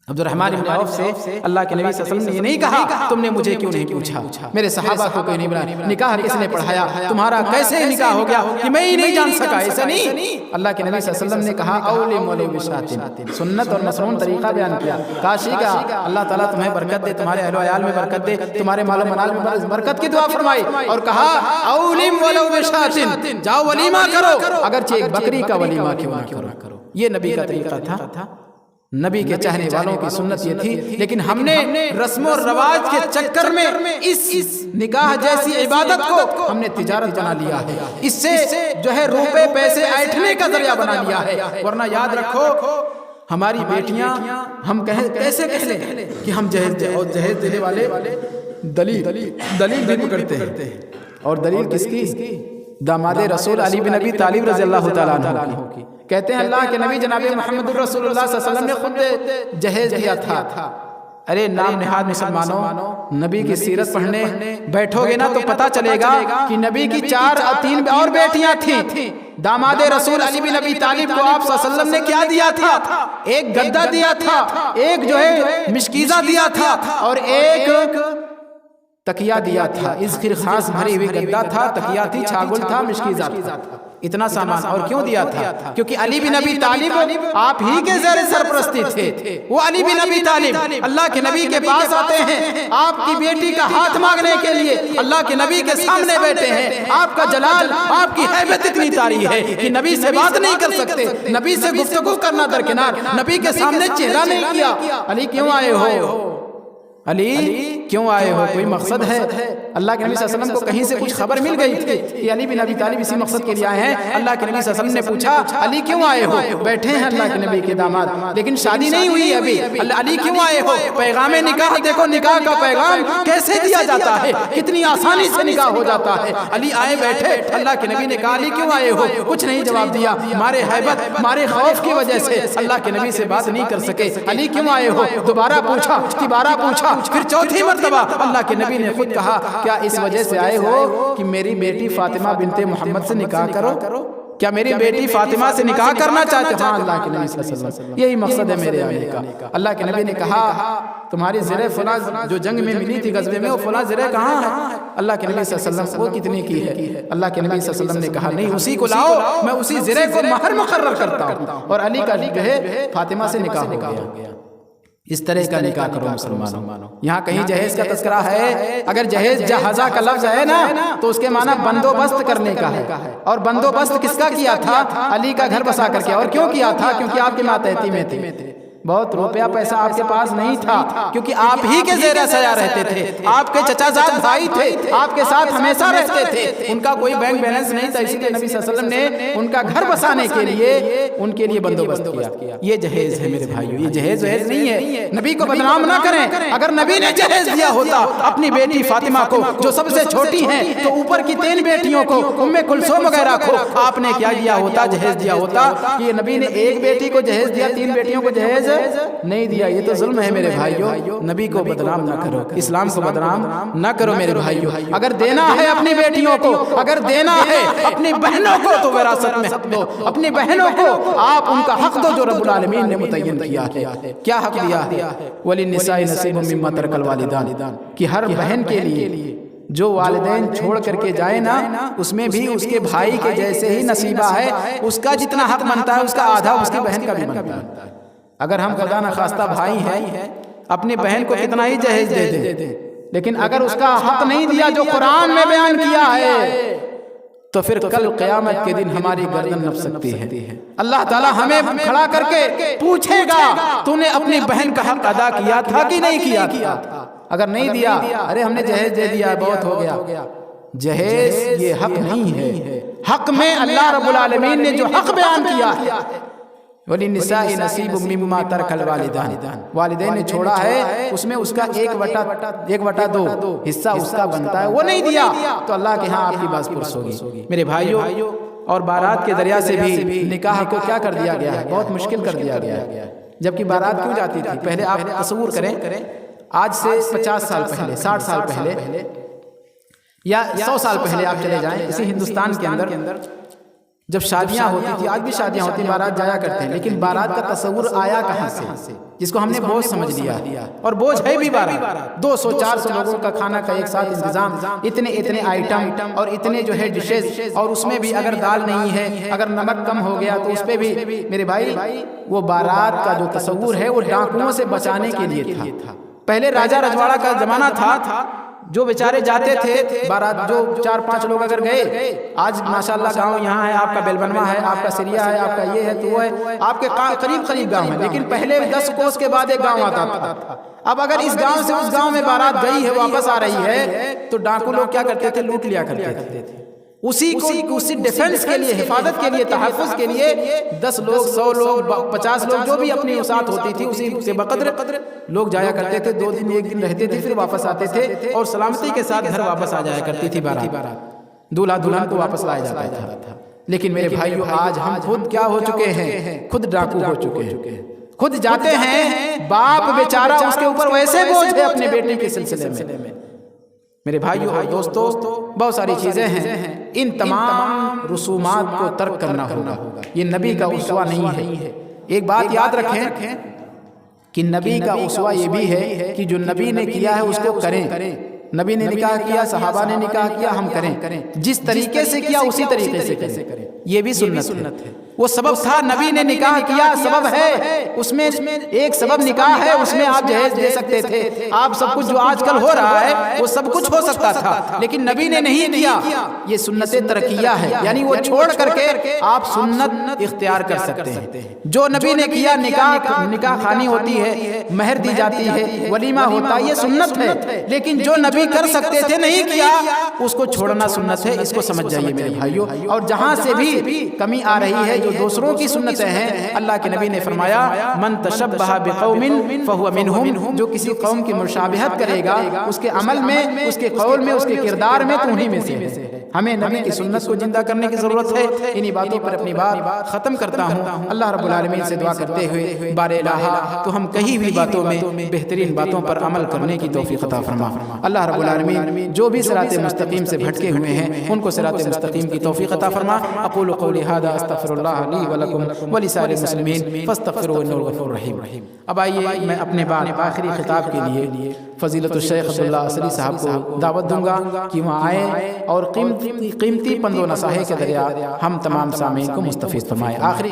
[SPEAKER 1] عبد الرحمن بن عوف سے اللہ کے نبی صلی اللہ علیہ وسلم نے یہ نہیں کہا تم نے مجھے کیوں نہیں پوچھا، میرے صحابہ کو کوئی نہیں بلایا، نکاح کس نے پڑھایا، تمہارا کیسے نکاح ہو گیا کہ میں ہی نہیں جان سکا، ایسا نہیں۔ اللہ کے نبی صلی اللہ علیہ وسلم نے کہا اولم ولو بشاتن، سنت اور مسنون طریقہ بیان کیا۔ کاشی کا اللہ تعالیٰ تمہیں برکت دے، تمہارے اہل و عیال میں برکت دے، تمہارے مال و منال میں برکت کی دعا فرمائی، اور کہا اولم ولو بشاتن، جاؤ ولیمہ کرو، اگرچہ ایک بکری کا ولیمہ کیوں نہ کرو۔ یہ نبی کا طریقہ تھا، نبی کے چاہنے والوں کی سنت یہ تھی، لیکن ہم نے رسم و رواج کے چکر میں اس نکاح جیسی عبادت کو ہم نے تجارت بنا لیا ہے، اس سے جو ہے روپے پیسے ایٹھنے کا ذریعہ بنا لیا ہے۔ ورنہ یاد رکھو ہماری بیٹیاں ہم کیسے کہہ لیں کہ ہم جہیز دیں، اور جہیز دینے والے دلیل بھی پکڑتے ہیں، اور دلیل کس کی؟ داماد رسول علی بن ابی طالب رضی اللہ تعالیٰ عنہ کی۔ کہتے ہیں اللہ کے نبی جناب محمد الرسول اللہ صلی اللہ علیہ وسلم نے خود جہیز دیا تھا۔ ارے نام نہاد مسلمانوں، نبی کی سیرت پڑھنے بیٹھو گے نا تو پتہ چلے گا کہ نبی کی 4 اور 3 اور بیٹیاں تھیں۔ داماد رسول علی بن ابی طالب کو آپ صلی اللہ علیہ وسلم نے کیا دیا تھا؟ ایک گدا دیا تھا، ایک جو ہے مشکیزہ دیا تھا، اور ایک تکیہ دیا تھا۔ اس خاص بھری ہوئی گدا تھا، تکیہ تھی، چھاگل تھا، مشکیزہ تھا، اتنا سامان۔ اور کیوں دیا تھا؟ کیونکہ علی بن ابی طالب آپ ہی کے زیر سرپرستی تھے۔ وہ علی بن ابی طالب اللہ کے نبی کے پاس آتے ہیں آپ کی بیٹی کا ہاتھ مانگنے کے لیے، اللہ کے نبی کے سامنے بیٹھے ہیں۔ آپ کا جلال، آپ کی ہیبت اتنی طاری ہے کہ نبی سے بات نہیں کر سکتے، نبی سے گفتگو کرنا درکنار، نبی کے سامنے چہرہ نہیں کیا۔ علی کیوں آئے ہو؟ علی کیوں آئے ہو؟ کوئی مقصد ہے؟ اللہ کے نبی صلی اللہ علیہ وسلم کو کہیں سے کچھ خبر مل گئی تھی کہ علی بن ابی طالب اسی مقصد کے لیے آئے ہیں۔ اللہ کے نبی صلی اللہ علیہ وسلم نے پوچھا علی کیوں آئے ہو؟ بیٹھے ہیں اللہ کے نبی کے داماد، لیکن شادی نہیں ہوئی ابھی، علی کیوں آئے ہو؟ پیغام نکاح دیکھو، نکاح کا پیغام کیسے دیا جاتا ہے، کتنی آسانی سے نکاح ہو جاتا ہے۔ علی آئے بیٹھے، اللہ کے نبی نے کہا علی کیوں آئے ہو؟ کچھ نہیں جواب دیا، مارے ہیبت، مارے خوف کی وجہ سے اللہ کے نبی سے بات نہیں کر سکے۔ علی کیوں آئے ہو؟ دوبارہ پوچھا، تیبارہ پوچھا، پھر چوتھی مرتبہ اللہ کے نبی نے خود کہا کیا اس وجہ سے آئے ہو کہ میری بیٹی فاطمہ بنت محمد سے نکاح کرو؟ کیا میری بیٹی فاطمہ سے نکاح کرنا چاہتے؟ ہاں اللہ کے نبی صلی اللہ علیہ وسلم، یہی مقصد ہے میرے آنے کا۔ اللہ کے نبی نے کہا تمہاری زرہ فلاں جو جنگ میں ملی تھی غزوے میں، وہ فلاں زرہ کہاں ہے؟ اللہ کے نبی صلی اللہ علیہ وسلم وہ کتنے کی ہے؟ اللہ کے نبی صلی اللہ علیہ وسلم نے کہا نہیں، اسی کو لاؤ، میں اسی زرہ کو مہر مقرر کرتا ہوں۔ اور علی کا جو ہے فاطمہ سے نکاح ہو گیا۔ اس طرح کا نکاح کرو مسلمانوں۔ یہاں کہیں جہیز کا تذکرہ ہے، اگر جہیز جہازہ کا لفظ ہے نا تو اس کے معنی بندوبست کرنے کا ہے، اور بندوبست کس کا کیا تھا؟ علی کا گھر بسا کر کے۔ اور کیوں کیا تھا؟ کیونکہ آپ کے ماتحتی میں تھے، بہت روپیہ پیسہ آپ کے پاس نہیں تھا، کیونکہ آپ ہی کے زیر سایہ رہتے تھے، آپ کے چچا زاد بھائی تھے، آپ کے ساتھ ہمیشہ رہتے تھے، ان کا کوئی بینک بیلنس نہیں تھا، اسی لیے نبی صلی اللہ علیہ وسلم نے ان کا گھر بسانے کے لیے ان کے لیے بندوبست کیا۔ یہ جہیز ہے میرے بھائیو، یہ جہیز وہیز نہیں ہے، نبی کو بدنام نہ کریں۔ اگر نبی نے جہیز دیا ہوتا اپنی بیٹی فاطمہ کو جو سب سے چھوٹی ہیں، تو اوپر کی 3 بیٹیوں کو ام کلثوم وغیرہ کو آپ نے کیا دیا ہوتا؟ جہیز دیا ہوتا۔ کہ نبی نے ایک بیٹی کو جہیز دیا، 3 بیٹیوں کو جہیز نہیں دیا، یہ تو ظلم ہے میرے بھائیو۔ نبی کو بدنام نہ کرو، اسلام کو بدنام نہ کرو میرے بھائیو۔ اگر دینا ہے اپنی بیٹیوں کو، اگر دینا ہے اپنی بہنوں کو تو وراثت میں حق دو، اپنی بہنوں کو آپ ان کا حق دو جو رب العالمین نے متعین کیا ہے۔ کیا حق دیا ہے؟ وَلِلنِّسَاءِ نَصِيبٌ مِّمَّا تَرَكَ الْوَالِدَانِ، کہ ہر بہن کے لیے جو والدین چھوڑ کر کے جائے نا، اس میں بھی اس کے بھائی کے جیسے ہی نصیبہ ہے، اس کا جتنا حق بنتا ہے اس کا آدھا اس کی بہن کا بھی بنتا ہے۔ اگر ہم خدا نخواستہ بھائی ہیں، اپنی بہن کو کتنا ہی جہیز دے دیں، لیکن اگر اس کا حق نہیں دیا جو قرآن میں بیان کیا ہے، تو پھر کل قیامت کے دن ہماری گردن نپ سکتی ہے۔ اللہ تعالی ہمیں کھڑا کر کے پوچھے گا تو نے اپنی بہن کا حق ادا کیا تھا کہ نہیں کیا تھا؟ اگر نہیں دیا، ارے ہم نے جہیز دے دیا، بہت ہو گیا۔ جہیز یہ حق نہیں ہے، حق میں اللہ رب العالمین نے جو حق بیان کیا ہے، وَلِلنِّسَاءِ نَصِيبٌ مِّمَّا تَرَكَ الْوَالِدَانِ، والدین نے چھوڑا ہے اس میں اس کا 1/2 حصہ اس کا بنتا ہے، وہ نہیں دیا تو اللہ کے ہاں آپ کی باز پرس ہوگی میرے بھائیو۔ اور بارات کے ذریعہ سے بھی نکاح کو کیا کر دیا گیا ہے؟ بہت مشکل کر دیا گیا ہے۔ جبکہ بارات کیوں جاتی تھی؟ پہلے آپ تصور کریں، آج سے 50 سال پہلے، 60 سال پہلے یا 100 سال پہلے آپ چلے جائیں، اسی ہندوستان کے اندر جب شادیاں ہوتی تھی، آج بھی شادیاں ہوتی ہیں، بارات جایا کرتے ہیں، لیکن بارات کا تصور آیا کہاں سے، جس کو ہم نے بوجھ سمجھ لیا، اور بوجھ ہے بھی بارات، 200-400 لوگوں کا کھانا کا ایک ساتھ انتظام، اتنے آئٹم اور اتنے جو ہے ڈشز، اور اس میں بھی اگر دال نہیں ہے، اگر نمک کم ہو گیا تو اس پہ بھی میرے بھائی وہ بارات کا جو تصور ہے وہ ڈاکوؤں سے بچانے کے لیے تھا۔ پہلے راجہ رجواڑا کا زمانہ تھا، جو بیچارے جاتے تھے بارات، جو 4-5 لوگ اگر گئے، آج ماشاءاللہ گاؤں یہاں ہے، آپ کا بیلبنوا ہے، آپ کا سریا ہے، آپ کا یہ ہے تو وہ ہے، آپ کے قریب گاؤں ہے، لیکن پہلے 10 کوس کے بعد ایک گاؤں آتا تھا۔ اب اگر اس گاؤں سے اس گاؤں میں بارات گئی ہے، واپس آ رہی ہے، تو ڈاکو لوگ کیا کرتے تھے؟ لوٹ لیا کرتے تھے۔ اسی ڈیفنس کے لیے، حفاظت کے لیے، تحفظ کے لیے 10 لوگ، 100 لوگ، 50 لوگ، جو بھی اپنی وسعت ہوتی تھی اسی کے بقدر لوگ جایا کرتے تھے، 2 دن 1 دن رہتے تھے، پھر واپس آتے تھے، اور سلامتی کے ساتھ گھر واپس آ جایا کرتی تھی بارات، دولہا دلہن کو واپس لایا جاتا تھا۔ لیکن میرے بھائیو، آج ہم خود کیا ہو چکے ہیں؟ خود ڈاکو ہو چکے ہیں، خود جاتے ہیں، باپ بیچارہ اس کے اوپر ویسے بوجھ ہے اپنے بیٹے کے سلسلے میں۔ میرے بھائیو اور دوستو، بہت ساری چیزیں ہیں، ان تمام رسومات کو ترک کرنا ہوگا، یہ نبی کا اسوہ نہیں ہے۔ ایک بات یاد رکھیں کہ نبی کا اسوہ یہ بھی ہے کہ جو نبی نے کیا ہے اس کو کریں۔ نبی نے نکاح کیا، صحابہ نے نکاح کیا، ہم کریں، جس طریقے سے کیا اسی طریقے سے کریں، یہ بھی سنت ہے۔ وہ سبب تھا، نبی نے نکاح کیا، سبب ہے، اس میں ایک سبب نکاح ہے، اس میں آپ جہیز دے سکتے تھے، آپ سب کچھ جو آج کل ہو رہا ہے وہ سب کچھ ہو سکتا تھا، لیکن نبی نے نہیں کیا۔ یہ سنت ترکیہ ہے، یعنی وہ چھوڑ کر کے آپ سنت اختیار کر سکتے ہیں۔ جو نبی نے کیا، نکاح خوانی ہوتی ہے، مہر دی جاتی ہے، ولیمہ ہوتا ہے، یہ سنت ہے، لیکن جو نبی کر سکتے تھے نہیں کیا، اس کو چھوڑنا سنت ہے، اس کو سمجھ جائیے میرے بھائیو۔ اور جہاں سے بھی کمی آ رہی ہے، جو دوسروں کی سنتیں ہیں، اللہ کے نبی نے فرمایا من تشبہ بقوم فہو منہم، جو کسی قوم کی مشابہت کرے گا اس کے عمل میں، اس کے قول میں، اس کے کردار میں، تو انہی میں سے ہے۔ ہمیں نبی کی سنت کو زندہ کرنے کی ضرورت ہے۔ انہی باتوں پر اپنی بات ختم کرتا ہوں، اللہ رب العالمین سے دعا کرتے ہوئے، بار الہ تو ہم کہی ہوئی باتوں میں بہترین باتوں پر عمل کرنے کی توفیق عطا فرما۔ اللہ رب العالمین جو بھی صراط مستقیم سے بھٹکے ہوئے ہیں ان کو صراط مستقیم کی توفیق عطا فرما۔ اقول قولی ھذا استغفر اللہ لی ولکم ولسائر المسلمین فاستغفروہ انہ الغفور الرحیم۔ اب آئیے میں اپنے بعد آخری خطاب کے لیے فضیلت الشیخ عبداللہ اصلی صاحب کو دعوت دوں گا کہ وہاں آئیں اور قیمتی پند و نصائح کے ذریعہ ہم تمام سامعین کو مستفید فرمائیں۔ آخری